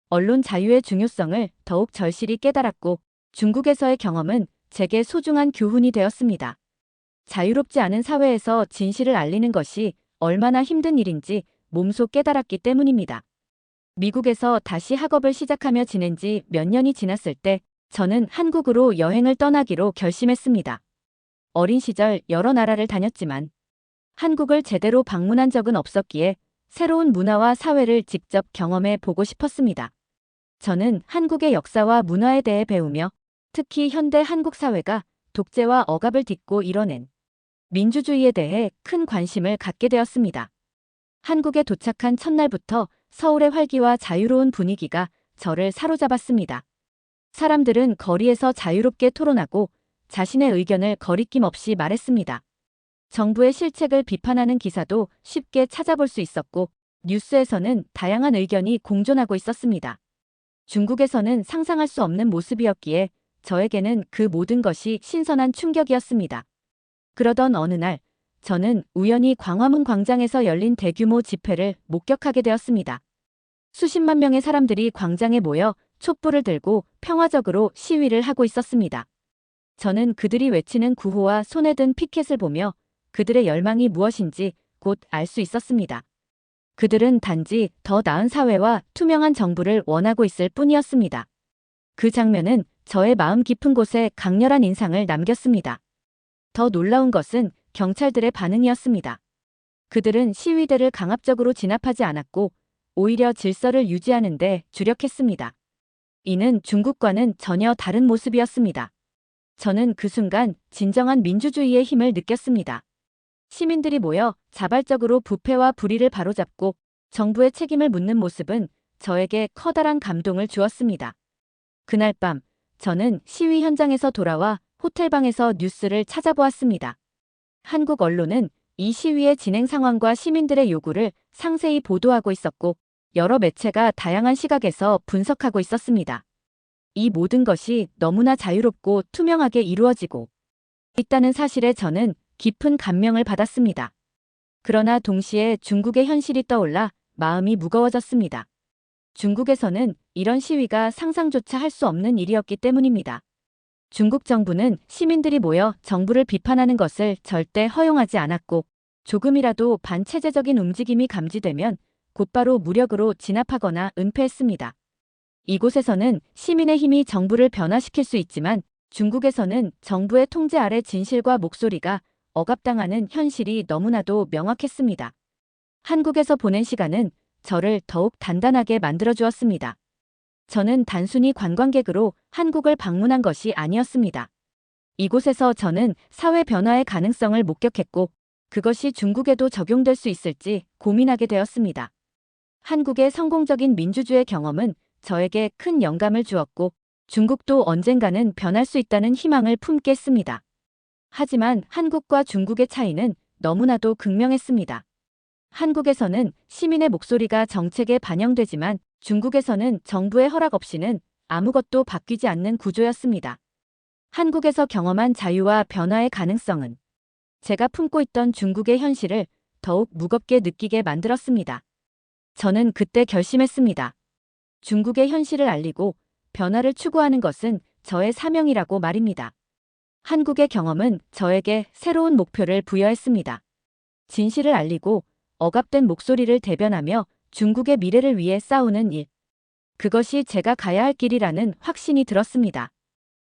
언론 자유의 중요성을 더욱 절실히 깨달았고 중국에서의 경험은 제게 소중한 교훈이 되었습니다. 자유롭지 않은 사회에서 진실을 알리는 것이 얼마나 힘든 일인지 몸소 깨달았기 때문입니다. 미국에서 다시 학업을 시작하며 지낸 지 몇 년이 지났을 때 저는 한국으로 여행을 떠나기로 결심했습니다. 어린 시절 여러 나라를 다녔지만 한국을 제대로 방문한 적은 없었기에 새로운 문화와 사회를 직접 경험해 보고 싶었습니다. 저는 한국의 역사와 문화에 대해 배우며 특히 현대 한국 사회가 독재와 억압을 딛고 이뤄낸 민주주의에 대해 큰 관심을 갖게 되었습니다. 한국에 도착한 첫날부터 서울의 활기와 자유로운 분위기가 저를 사로잡았습니다. 사람들은 거리에서 자유롭게 토론하고 자신의 의견을 거리낌 없이 말했습니다. 정부의 실책을 비판하는 기사도 쉽게 찾아볼 수 있었고 뉴스에서는 다양한 의견이 공존하고 있었습니다. 중국에서는 상상할 수 없는 모습이었기에 저에게는 그 모든 것이 신선한 충격이었습니다. 그러던 어느 날 저는 우연히 광화문 광장에서 열린 대규모 집회를 목격하게 되었습니다. 수십만 명의 사람들이 광장에 모여 촛불을 들고 평화적으로 시위를 하고 있었습니다. 저는 그들이 외치는 구호와 손에 든 피켓을 보며 그들의 열망이 무엇인지 곧 알 수 있었습니다. 그들은 단지 더 나은 사회와 투명한 정부를 원하고 있을 뿐이었습니다. 그 장면은 저의 마음 깊은 곳에 강렬한 인상을 남겼습니다. 더 놀라운 것은 경찰들의 반응이었습니다. 그들은 시위대를 강압적으로 진압하지 않았고 오히려 질서를 유지하는 데 주력했습니다. 이는 중국과는 전혀 다른 모습이었습니다. 저는 그 순간 진정한 민주주의의 힘을 느꼈습니다. 시민들이 모여 자발적으로 부패와 불의를 바로잡고 정부의 책임을 묻는 모습은 저에게 커다란 감동을 주었습니다. 그날 밤 저는 시위 현장에서 돌아와 호텔방에서 뉴스를 찾아보았습니다. 한국 언론은 이 시위의 진행 상황과 시민들의 요구를 상세히 보도하고 있었고 여러 매체가 다양한 시각에서 분석하고 있었습니다. 이 모든 것이 너무나 자유롭고 투명하게 이루어지고 있다는 사실에 저는 깊은 감명을 받았습니다. 그러나 동시에 중국의 현실이 떠올라 마음이 무거워졌습니다. 중국에서는 이런 시위가 상상조차 할 수 없는 일이었기 때문입니다. 중국 정부는 시민들이 모여 정부를 비판하는 것을 절대 허용하지 않았고 조금이라도 반체제적인 움직임이 감지되면 곧바로 무력으로 진압하거나 은폐했습니다. 이곳에서는 시민의 힘이 정부를 변화시킬 수 있지만 중국에서는 정부의 통제 아래 진실과 목소리가 억압당하는 현실이 너무나도 명확했습니다. 한국에서 보낸 시간은 저를 더욱 단단하게 만들어주었습니다. 저는 단순히 관광객으로 한국을 방문한 것이 아니었습니다. 이곳에서 저는 사회 변화의 가능성을 목격했고 그것이 중국에도 적용될 수 있을지 고민하게 되었습니다. 한국의 성공적인 민주주의 경험은 저에게 큰 영감을 주었고 중국도 언젠가는 변할 수 있다는 희망을 품게 했습니다. 하지만 한국과 중국의 차이는 너무나도 극명했습니다. 한국에서는 시민의 목소리가 정책에 반영되지만 중국에서는 정부의 허락 없이는 아무것도 바뀌지 않는 구조였습니다. 한국에서 경험한 자유와 변화의 가능성은 제가 품고 있던 중국의 현실을 더욱 무겁게 느끼게 만들었습니다. 저는 그때 결심했습니다. 중국의 현실을 알리고 변화를 추구하는 것은 저의 사명이라고 말입니다. 한국의 경험은 저에게 새로운 목표를 부여했습니다. 진실을 알리고 억압된 목소리를 대변하며 중국의 미래를 위해 싸우는 일. 그것이 제가 가야 할 길이라는 확신이 들었습니다.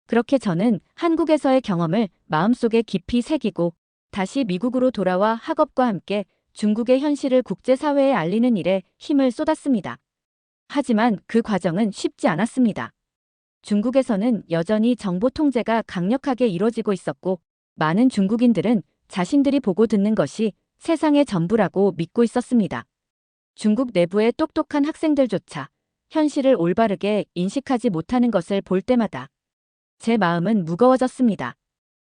그렇게 저는 한국에서의 경험을 마음속에 깊이 새기고 다시 미국으로 돌아와 학업과 함께 중국의 현실을 국제사회에 알리는 일에 힘을 쏟았습니다. 하지만 그 과정은 쉽지 않았습니다. 중국에서는 여전히 정보 통제가 강력하게 이루어지고 있었고 많은 중국인들은 자신들이 보고 듣는 것이 세상의 전부라고 믿고 있었습니다. 중국 내부의 똑똑한 학생들조차 현실을 올바르게 인식하지 못하는 것을 볼 때마다 제 마음은 무거워졌습니다.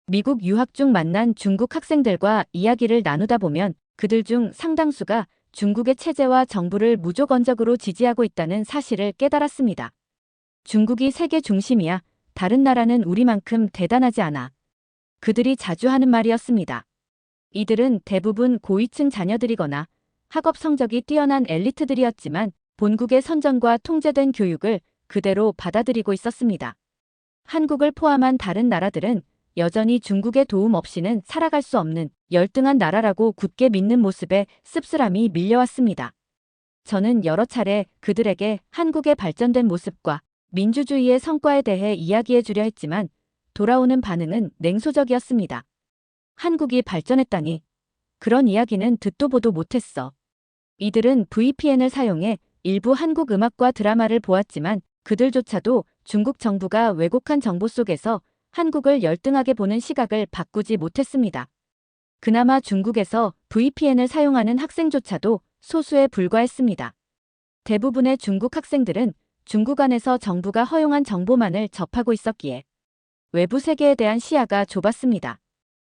미국 유학 중 만난 중국 학생들과 이야기를 나누다 보면 그들 중 상당수가 중국의 체제와 정부를 무조건적으로 지지하고 있다는 사실을 깨달았습니다. 중국이 세계 중심이야. 다른 나라는 우리만큼 대단하지 않아. 그들이 자주 하는 말이었습니다. 이들은 대부분 고위층 자녀들이거나 학업 성적이 뛰어난 엘리트들이었지만 본국의 선전과 통제된 교육을 그대로 받아들이고 있었습니다. 한국을 포함한 다른 나라들은 여전히 중국의 도움 없이는 살아갈 수 없는 열등한 나라라고 굳게 믿는 모습에 씁쓸함이 밀려왔습니다. 저는 여러 차례 그들에게 한국의 발전된 모습과 민주주의의 성과에 대해 이야기해 주려 했지만 돌아오는 반응은 냉소적이었습니다. 한국이 발전했다니. 그런 이야기는 듣도 보도 못했어. 이들은 VPN을 사용해 일부 한국 음악과 드라마를 보았지만 그들조차도 중국 정부가 왜곡한 정보 속에서 한국을 열등하게 보는 시각을 바꾸지 못했습니다. 그나마 중국에서 VPN을 사용하는 학생조차도 소수에 불과했습니다. 대부분의 중국 학생들은 중국 안에서 정부가 허용한 정보만을 접하고 있었기에 외부 세계에 대한 시야가 좁았습니다.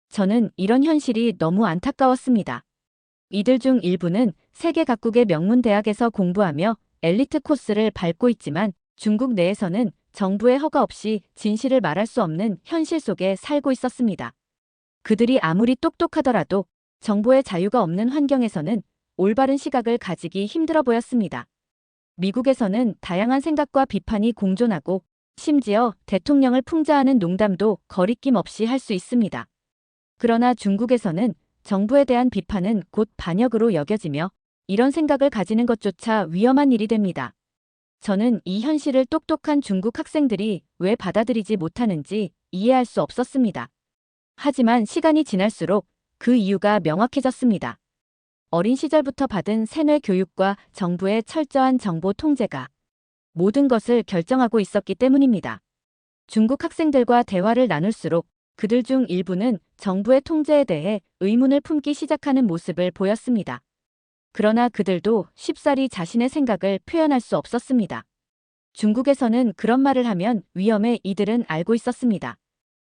저는 이런 현실이 너무 안타까웠습니다. 이들 중 일부는 세계 각국의 명문 대학에서 공부하며 엘리트 코스를 밟고 있지만 중국 내에서는 정부의 허가 없이 진실을 말할 수 없는 현실 속에 살고 있었습니다. 그들이 아무리 똑똑하더라도 정보의 자유가 없는 환경에서는 올바른 시각을 가지기 힘들어 보였습니다. 미국에서는 다양한 생각과 비판이 공존하고 심지어 대통령을 풍자하는 농담도 거리낌 없이 할 수 있습니다. 그러나 중국에서는 정부에 대한 비판은 곧 반역으로 여겨지며 이런 생각을 가지는 것조차 위험한 일이 됩니다. 저는 이 현실을 똑똑한 중국 학생들이 왜 받아들이지 못하는지 이해할 수 없었습니다. 하지만 시간이 지날수록 그 이유가 명확해졌습니다. 어린 시절부터 받은 세뇌 교육과 정부의 철저한 정보 통제가 모든 것을 결정하고 있었기 때문입니다. 중국 학생들과 대화를 나눌수록 그들 중 일부는 정부의 통제에 대해 의문을 품기 시작하는 모습을 보였습니다. 그러나 그들도 쉽사리 자신의 생각을 표현할 수 없었습니다. 중국에서는 그런 말을 하면 위험해 이들은 알고 있었습니다.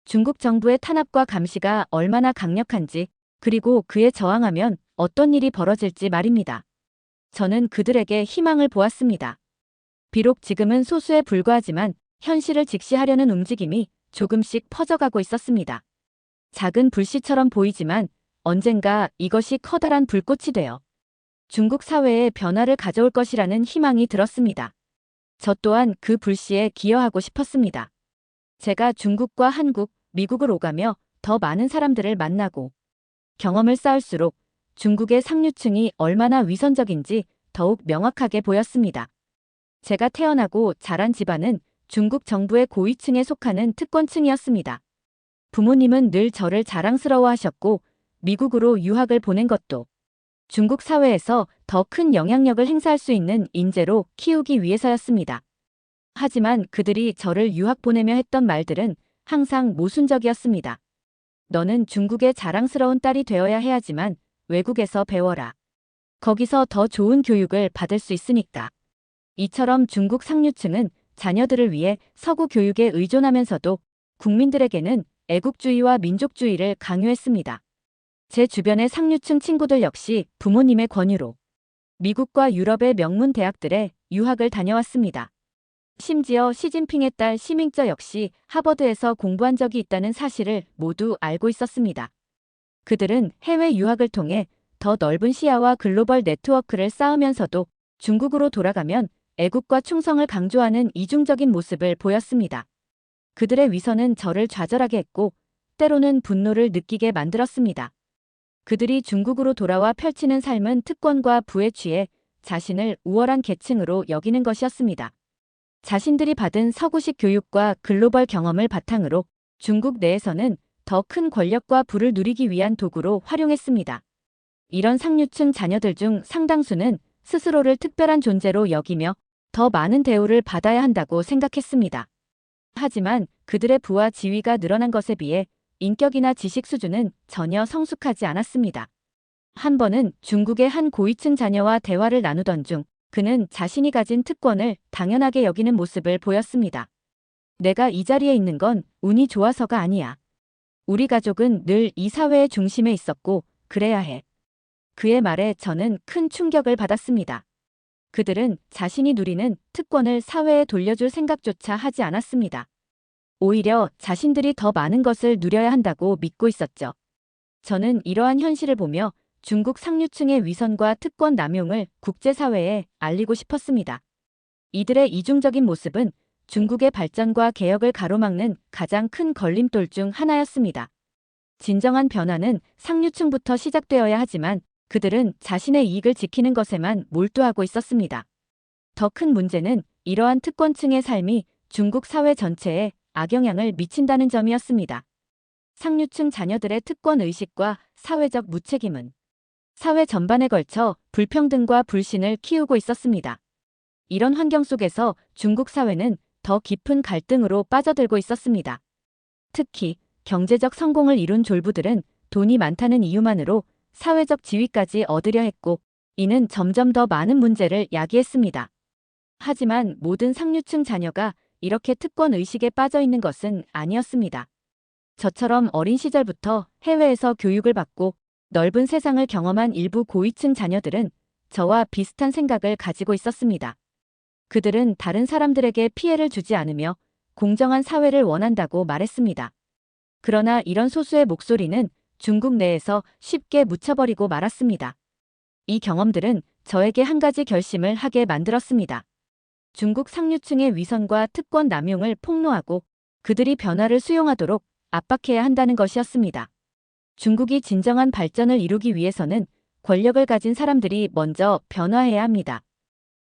중국 정부의 탄압과 감시가 얼마나 강력한지 그리고 그에 저항하면 어떤 일이 벌어질지 말입니다. 저는 그들에게 희망을 보았습니다. 비록 지금은 소수에 불과하지만 현실을 직시하려는 움직임이 조금씩 퍼져가고 있었습니다. 작은 불씨처럼 보이지만 언젠가 이것이 커다란 불꽃이 되어 중국 사회에 변화를 가져올 것이라는 희망이 들었습니다. 저 또한 그 불씨에 기여하고 싶었습니다. 제가 중국과 한국, 미국을 오가며 더 많은 사람들을 만나고 경험을 쌓을수록 중국의 상류층이 얼마나 위선적인지 더욱 명확하게 보였습니다. 제가 태어나고 자란 집안은 중국 정부의 고위층에 속하는 특권층이었습니다. 부모님은 늘 저를 자랑스러워하셨고 미국으로 유학을 보낸 것도 중국 사회에서 더 큰 영향력을 행사할 수 있는 인재로 키우기 위해서였습니다. 하지만 그들이 저를 유학 보내며 했던 말들은 항상 모순적이었습니다. 너는 중국의 자랑스러운 딸이 되어야 해야지만 외국에서 배워라. 거기서 더 좋은 교육을 받을 수 있으니까. 이처럼 중국 상류층은 자녀들을 위해 서구 교육에 의존하면서도 국민들에게는 애국주의와 민족주의를 강요했습니다. 제 주변의 상류층 친구들 역시 부모님의 권유로 미국과 유럽의 명문 대학들에 유학을 다녀왔습니다. 심지어 시진핑의 딸 시밍쩌 역시 하버드에서 공부한 적이 있다는 사실을 모두 알고 있었습니다. 그들은 해외 유학을 통해 더 넓은 시야와 글로벌 네트워크를 쌓으면서도 중국으로 돌아가면 애국과 충성을 강조하는 이중적인 모습을 보였습니다. 그들의 위선은 저를 좌절하게 했고 때로는 분노를 느끼게 만들었습니다. 그들이 중국으로 돌아와 펼치는 삶은 특권과 부에 취해 자신을 우월한 계층으로 여기는 것이었습니다. 자신들이 받은 서구식 교육과 글로벌 경험을 바탕으로 중국 내에서는 더 큰 권력과 부를 누리기 위한 도구로 활용했습니다. 이런 상류층 자녀들 중 상당수는 스스로를 특별한 존재로 여기며 더 많은 대우를 받아야 한다고 생각했습니다. 하지만 그들의 부와 지위가 늘어난 것에 비해 인격이나 지식 수준은 전혀 성숙하지 않았습니다. 한 번은 중국의 한 고위층 자녀와 대화를 나누던 중 그는 자신이 가진 특권을 당연하게 여기는 모습을 보였습니다. 내가 이 자리에 있는 건 운이 좋아서가 아니야. 우리 가족은 늘 이 사회의 중심에 있었고 그래야 해. 그의 말에 저는 큰 충격을 받았습니다. 그들은 자신이 누리는 특권을 사회에 돌려줄 생각조차 하지 않았습니다. 오히려 자신들이 더 많은 것을 누려야 한다고 믿고 있었죠. 저는 이러한 현실을 보며 중국 상류층의 위선과 특권 남용을 국제사회에 알리고 싶었습니다. 이들의 이중적인 모습은 중국의 발전과 개혁을 가로막는 가장 큰 걸림돌 중 하나였습니다. 진정한 변화는 상류층부터 시작되어야 하지만 그들은 자신의 이익을 지키는 것에만 몰두하고 있었습니다. 더 큰 문제는 이러한 특권층의 삶이 중국 사회 전체에 악영향을 미친다는 점이었습니다. 상류층 자녀들의 특권 의식과 사회적 무책임은 사회 전반에 걸쳐 불평등과 불신을 키우고 있었습니다. 이런 환경 속에서 중국 사회는 더 깊은 갈등으로 빠져들고 있었습니다. 특히 경제적 성공을 이룬 졸부들은 돈이 많다는 이유만으로 사회적 지위까지 얻으려 했고, 이는 점점 더 많은 문제를 야기했습니다. 하지만 모든 상류층 자녀가 이렇게 특권 의식에 빠져 있는 것은 아니었습니다. 저처럼 어린 시절부터 해외에서 교육을 받고 넓은 세상을 경험한 일부 고위층 자녀들은 저와 비슷한 생각을 가지고 있었습니다. 그들은 다른 사람들에게 피해를 주지 않으며 공정한 사회를 원한다고 말했습니다. 그러나 이런 소수의 목소리는 중국 내에서 쉽게 묻혀버리고 말았습니다. 이 경험들은 저에게 한 가지 결심을 하게 만들었습니다. 중국 상류층의 위선과 특권 남용을 폭로하고 그들이 변화를 수용하도록 압박해야 한다는 것이었습니다. 중국이 진정한 발전을 이루기 위해서는 권력을 가진 사람들이 먼저 변화해야 합니다.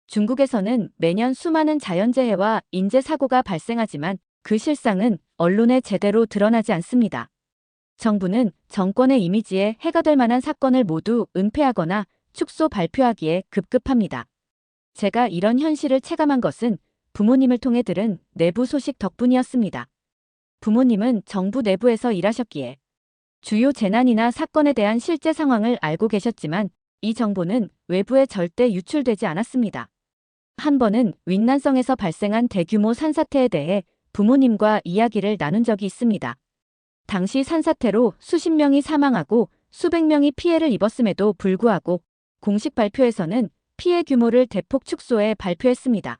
중국에서는 매년 수많은 자연재해와 인재사고가 발생하지만 그 실상은 언론에 제대로 드러나지 않습니다. 정부는 정권의 이미지에 해가 될 만한 사건을 모두 은폐하거나 축소 발표하기에 급급합니다. 제가 이런 현실을 체감한 것은 부모님을 통해 들은 내부 소식 덕분이었습니다. 부모님은 정부 내부에서 일하셨기에 주요 재난이나 사건에 대한 실제 상황을 알고 계셨지만 이 정보는 외부에 절대 유출되지 않았습니다. 한 번은 윈난성에서 발생한 대규모 산사태에 대해 부모님과 이야기를 나눈 적이 있습니다. 당시 산사태로 수십 명이 사망하고 수백 명이 피해를 입었음에도 불구하고 공식 발표에서는 피해 규모를 대폭 축소해 발표했습니다.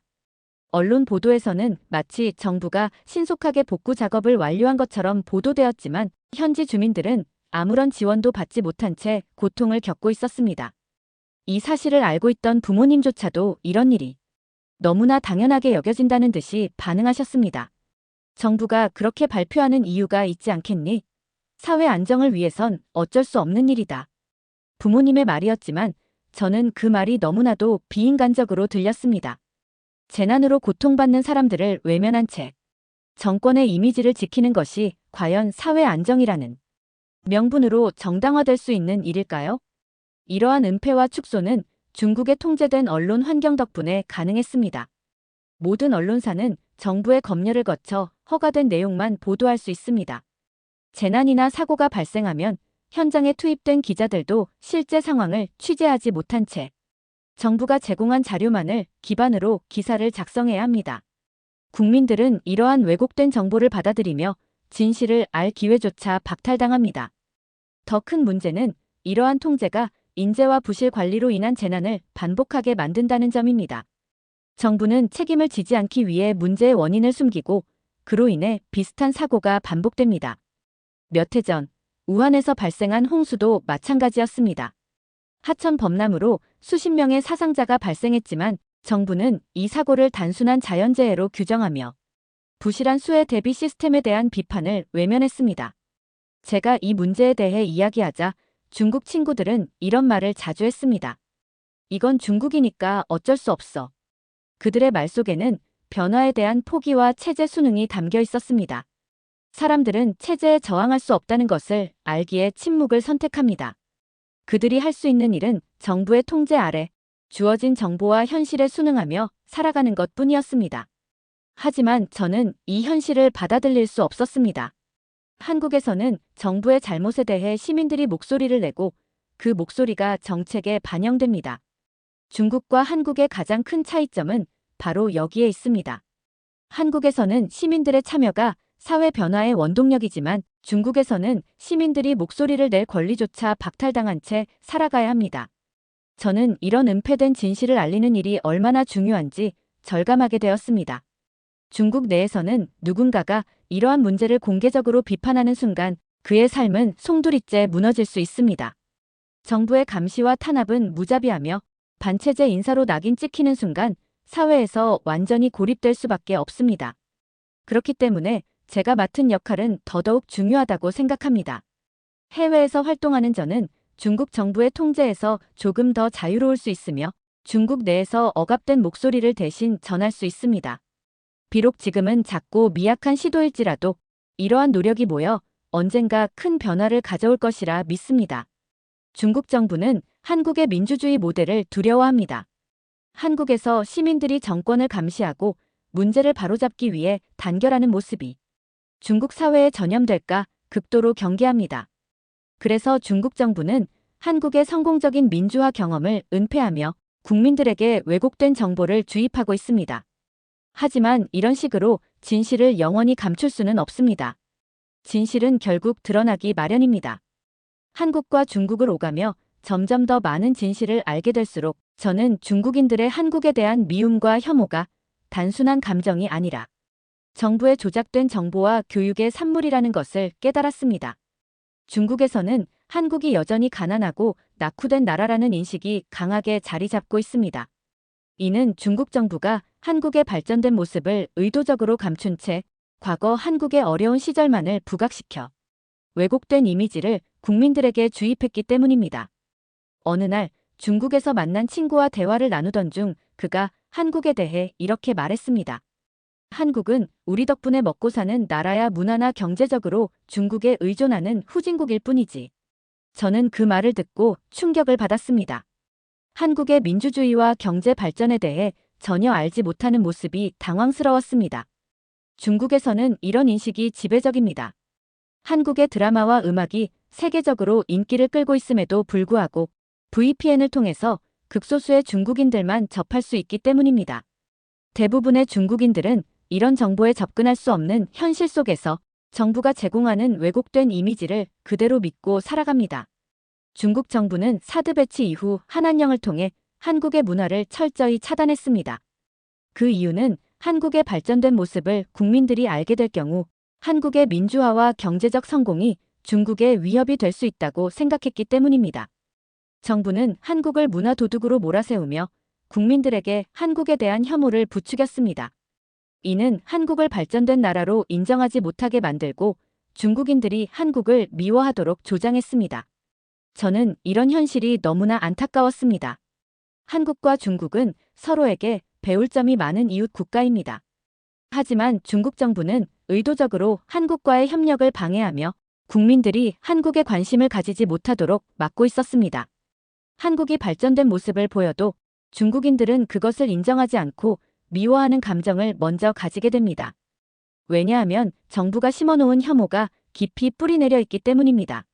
언론 보도에서는 마치 정부가 신속하게 복구 작업을 완료한 것처럼 보도되었지만 현지 주민들은 아무런 지원도 받지 못한 채 고통을 겪고 있었습니다. 이 사실을 알고 있던 부모님조차도 이런 일이 너무나 당연하게 여겨진다는 듯이 반응하셨습니다. 정부가 그렇게 발표하는 이유가 있지 않겠니? 사회 안정을 위해선 어쩔 수 없는 일이다. 부모님의 말이었지만 저는 그 말이 너무나도 비인간적으로 들렸습니다. 재난으로 고통받는 사람들을 외면한 채 정권의 이미지를 지키는 것이 과연 사회 안정이라는 명분으로 정당화될 수 있는 일일까요? 이러한 은폐와 축소는 중국의 통제된 언론 환경 덕분에 가능했습니다. 모든 언론사는 정부의 검열을 거쳐 허가된 내용만 보도할 수 있습니다. 재난이나 사고가 발생하면 현장에 투입된 기자들도 실제 상황을 취재하지 못한 채 정부가 제공한 자료만을 기반으로 기사를 작성해야 합니다. 국민들은 이러한 왜곡된 정보를 받아들이며 진실을 알 기회조차 박탈당합니다. 더 큰 문제는 이러한 통제가 인재와 부실 관리로 인한 재난을 반복하게 만든다는 점입니다. 정부는 책임을 지지 않기 위해 문제의 원인을 숨기고 그로 인해 비슷한 사고가 반복됩니다. 몇 해 전 우한에서 발생한 홍수도 마찬가지였습니다. 하천 범람으로 수십 명의 사상자가 발생했지만 정부는 이 사고를 단순한 자연재해로 규정하며 부실한 수해 대비 시스템에 대한 비판을 외면했습니다. 제가 이 문제에 대해 이야기하자 중국 친구들은 이런 말을 자주 했습니다. 이건 중국이니까 어쩔 수 없어. 그들의 말 속에는 변화에 대한 포기와 체제 수능이 담겨 있었습니다. 사람들은 체제에 저항할 수 없다는 것을 알기에 침묵을 선택합니다. 그들이 할 수 있는 일은 정부의 통제 아래 주어진 정보와 현실에 순응하며 살아가는 것뿐이었습니다. 하지만 저는 이 현실을 받아들일 수 없었습니다. 한국에서는 정부의 잘못에 대해 시민들이 목소리를 내고 그 목소리가 정책에 반영됩니다. 중국과 한국의 가장 큰 차이점은 바로 여기에 있습니다. 한국에서는 시민들의 참여가 사회 변화의 원동력이지만 중국에서는 시민들이 목소리를 낼 권리조차 박탈당한 채 살아가야 합니다. 저는 이런 은폐된 진실을 알리는 일이 얼마나 중요한지 절감하게 되었습니다. 중국 내에서는 누군가가 이러한 문제를 공개적으로 비판하는 순간 그의 삶은 송두리째 무너질 수 있습니다. 정부의 감시와 탄압은 무자비하며 반체제 인사로 낙인 찍히는 순간 사회에서 완전히 고립될 수밖에 없습니다. 그렇기 때문에 제가 맡은 역할은 더더욱 중요하다고 생각합니다. 해외에서 활동하는 저는 중국 정부의 통제에서 조금 더 자유로울 수 있으며 중국 내에서 억압된 목소리를 대신 전할 수 있습니다. 비록 지금은 작고 미약한 시도일지라도 이러한 노력이 모여 언젠가 큰 변화를 가져올 것이라 믿습니다. 중국 정부는 한국의 민주주의 모델을 두려워합니다. 한국에서 시민들이 정권을 감시하고 문제를 바로잡기 위해 단결하는 모습이 중국 사회에 전염될까 극도로 경계합니다. 그래서 중국 정부는 한국의 성공적인 민주화 경험을 은폐하며 국민들에게 왜곡된 정보를 주입하고 있습니다. 하지만 이런 식으로 진실을 영원히 감출 수는 없습니다. 진실은 결국 드러나기 마련입니다. 한국과 중국을 오가며 점점 더 많은 진실을 알게 될수록 저는 중국인들의 한국에 대한 미움과 혐오가 단순한 감정이 아니라 정부의 조작된 정보와 교육의 산물이라는 것을 깨달았습니다. 중국에서는 한국이 여전히 가난하고 낙후된 나라라는 인식이 강하게 자리 잡고 있습니다. 이는 중국 정부가 한국의 발전된 모습을 의도적으로 감춘 채 과거 한국의 어려운 시절만을 부각시켜 왜곡된 이미지를 국민들에게 주입했기 때문입니다. 어느 날 중국에서 만난 친구와 대화를 나누던 중 그가 한국에 대해 이렇게 말했습니다. 한국은 우리 덕분에 먹고 사는 나라야 문화나 경제적으로 중국에 의존하는 후진국일 뿐이지. 저는 그 말을 듣고 충격을 받았습니다. 한국의 민주주의와 경제 발전에 대해 전혀 알지 못하는 모습이 당황스러웠습니다. 중국에서는 이런 인식이 지배적입니다. 한국의 드라마와 음악이 세계적으로 인기를 끌고 있음에도 불구하고 VPN을 통해서 극소수의 중국인들만 접할 수 있기 때문입니다. 대부분의 중국인들은 이런 정보에 접근할 수 없는 현실 속에서 정부가 제공하는 왜곡된 이미지를 그대로 믿고 살아갑니다. 중국 정부는 사드 배치 이후 한한령을 통해 한국의 문화를 철저히 차단했습니다. 그 이유는 한국의 발전된 모습을 국민들이 알게 될 경우 한국의 민주화와 경제적 성공이 중국의 위협이 될 수 있다고 생각했기 때문입니다. 정부는 한국을 문화 도둑으로 몰아세우며 국민들에게 한국에 대한 혐오를 부추겼습니다. 이는 한국을 발전된 나라로 인정하지 못하게 만들고 중국인들이 한국을 미워하도록 조장했습니다. 저는 이런 현실이 너무나 안타까웠습니다. 한국과 중국은 서로에게 배울 점이 많은 이웃 국가입니다. 하지만 중국 정부는 의도적으로 한국과의 협력을 방해하며 국민들이 한국에 관심을 가지지 못하도록 막고 있었습니다. 한국이 발전된 모습을 보여도 중국인들은 그것을 인정하지 않고 미워하는 감정을 먼저 가지게 됩니다. 왜냐하면 정부가 심어놓은 혐오가 깊이 뿌리내려 있기 때문입니다.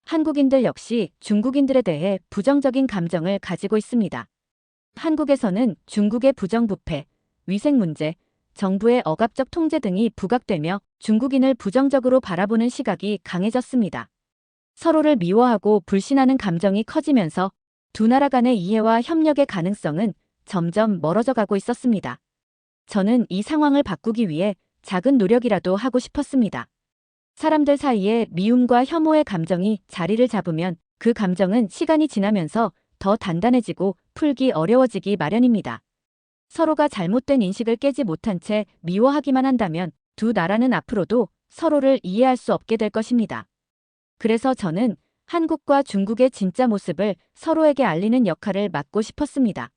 한국인들 역시 중국인들에 대해 부정적인 감정을 가지고 있습니다. 한국에서는 중국의 부정부패, 위생 문제, 정부의 억압적 통제 등이 부각되며 중국인을 부정적으로 바라보는 시각이 강해졌습니다. 서로를 미워하고 불신하는 감정이 커지면서 두 나라 간의 이해와 협력의 가능성은 점점 멀어져 가고 있었습니다. 저는 이 상황을 바꾸기 위해 작은 노력이라도 하고 싶었습니다. 사람들 사이에 미움과 혐오의 감정이 자리를 잡으면 그 감정은 시간이 지나면서 더 단단해지고 풀기 어려워지기 마련입니다. 서로가 잘못된 인식을 깨지 못한 채 미워하기만 한다면 두 나라는 앞으로도 서로를 이해할 수 없게 될 것입니다. 그래서 저는 한국과 중국의 진짜 모습을 서로에게 알리는 역할을 맡고 싶었습니다.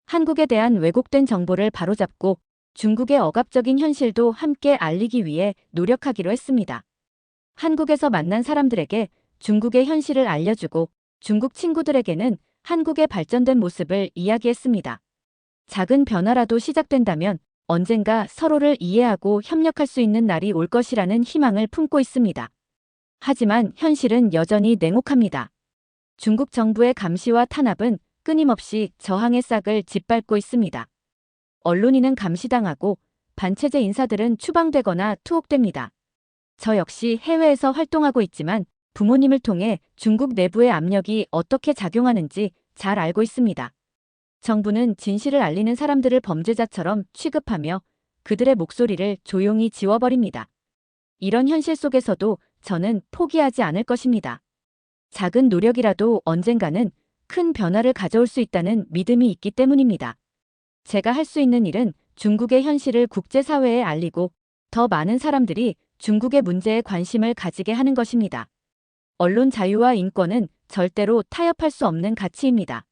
한국에 대한 왜곡된 정보를 바로잡고 중국의 억압적인 현실도 함께 알리기 위해 노력하기로 했습니다. 한국에서 만난 사람들에게 중국의 현실을 알려주고 중국 친구들에게는 한국의 발전된 모습을 이야기했습니다. 작은 변화라도 시작된다면 언젠가 서로를 이해하고 협력할 수 있는 날이 올 것이라는 희망을 품고 있습니다. 하지만 현실은 여전히 냉혹합니다. 중국 정부의 감시와 탄압은 끊임없이 저항의 싹을 짓밟고 있습니다. 언론인은 감시당하고 반체제 인사들은 추방되거나 투옥됩니다. 저 역시 해외에서 활동하고 있지만 부모님을 통해 중국 내부의 압력이 어떻게 작용하는지 잘 알고 있습니다. 정부는 진실을 알리는 사람들을 범죄자처럼 취급하며 그들의 목소리를 조용히 지워버립니다. 이런 현실 속에서도 저는 포기하지 않을 것입니다. 작은 노력이라도 언젠가는 큰 변화를 가져올 수 있다는 믿음이 있기 때문입니다. 제가 할 수 있는 일은 중국의 현실을 국제사회에 알리고 더 많은 사람들이 중국의 문제에 관심을 가지게 하는 것입니다. 언론 자유와 인권은 절대로 타협할 수 없는 가치입니다.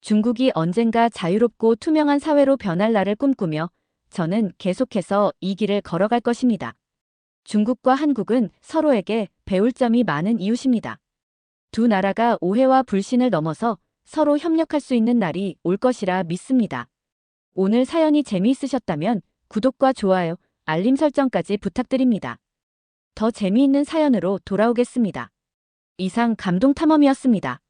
중국이 언젠가 자유롭고 투명한 사회로 변할 날을 꿈꾸며 저는 계속해서 이 길을 걸어갈 것입니다. 중국과 한국은 서로에게 배울 점이 많은 이웃입니다. 두 나라가 오해와 불신을 넘어서 서로 협력할 수 있는 날이 올 것이라 믿습니다. 오늘 사연이 재미있으셨다면 구독과 좋아요, 알림 설정까지 부탁드립니다. 더 재미있는 사연으로 돌아오겠습니다. 이상 감동탐험이었습니다.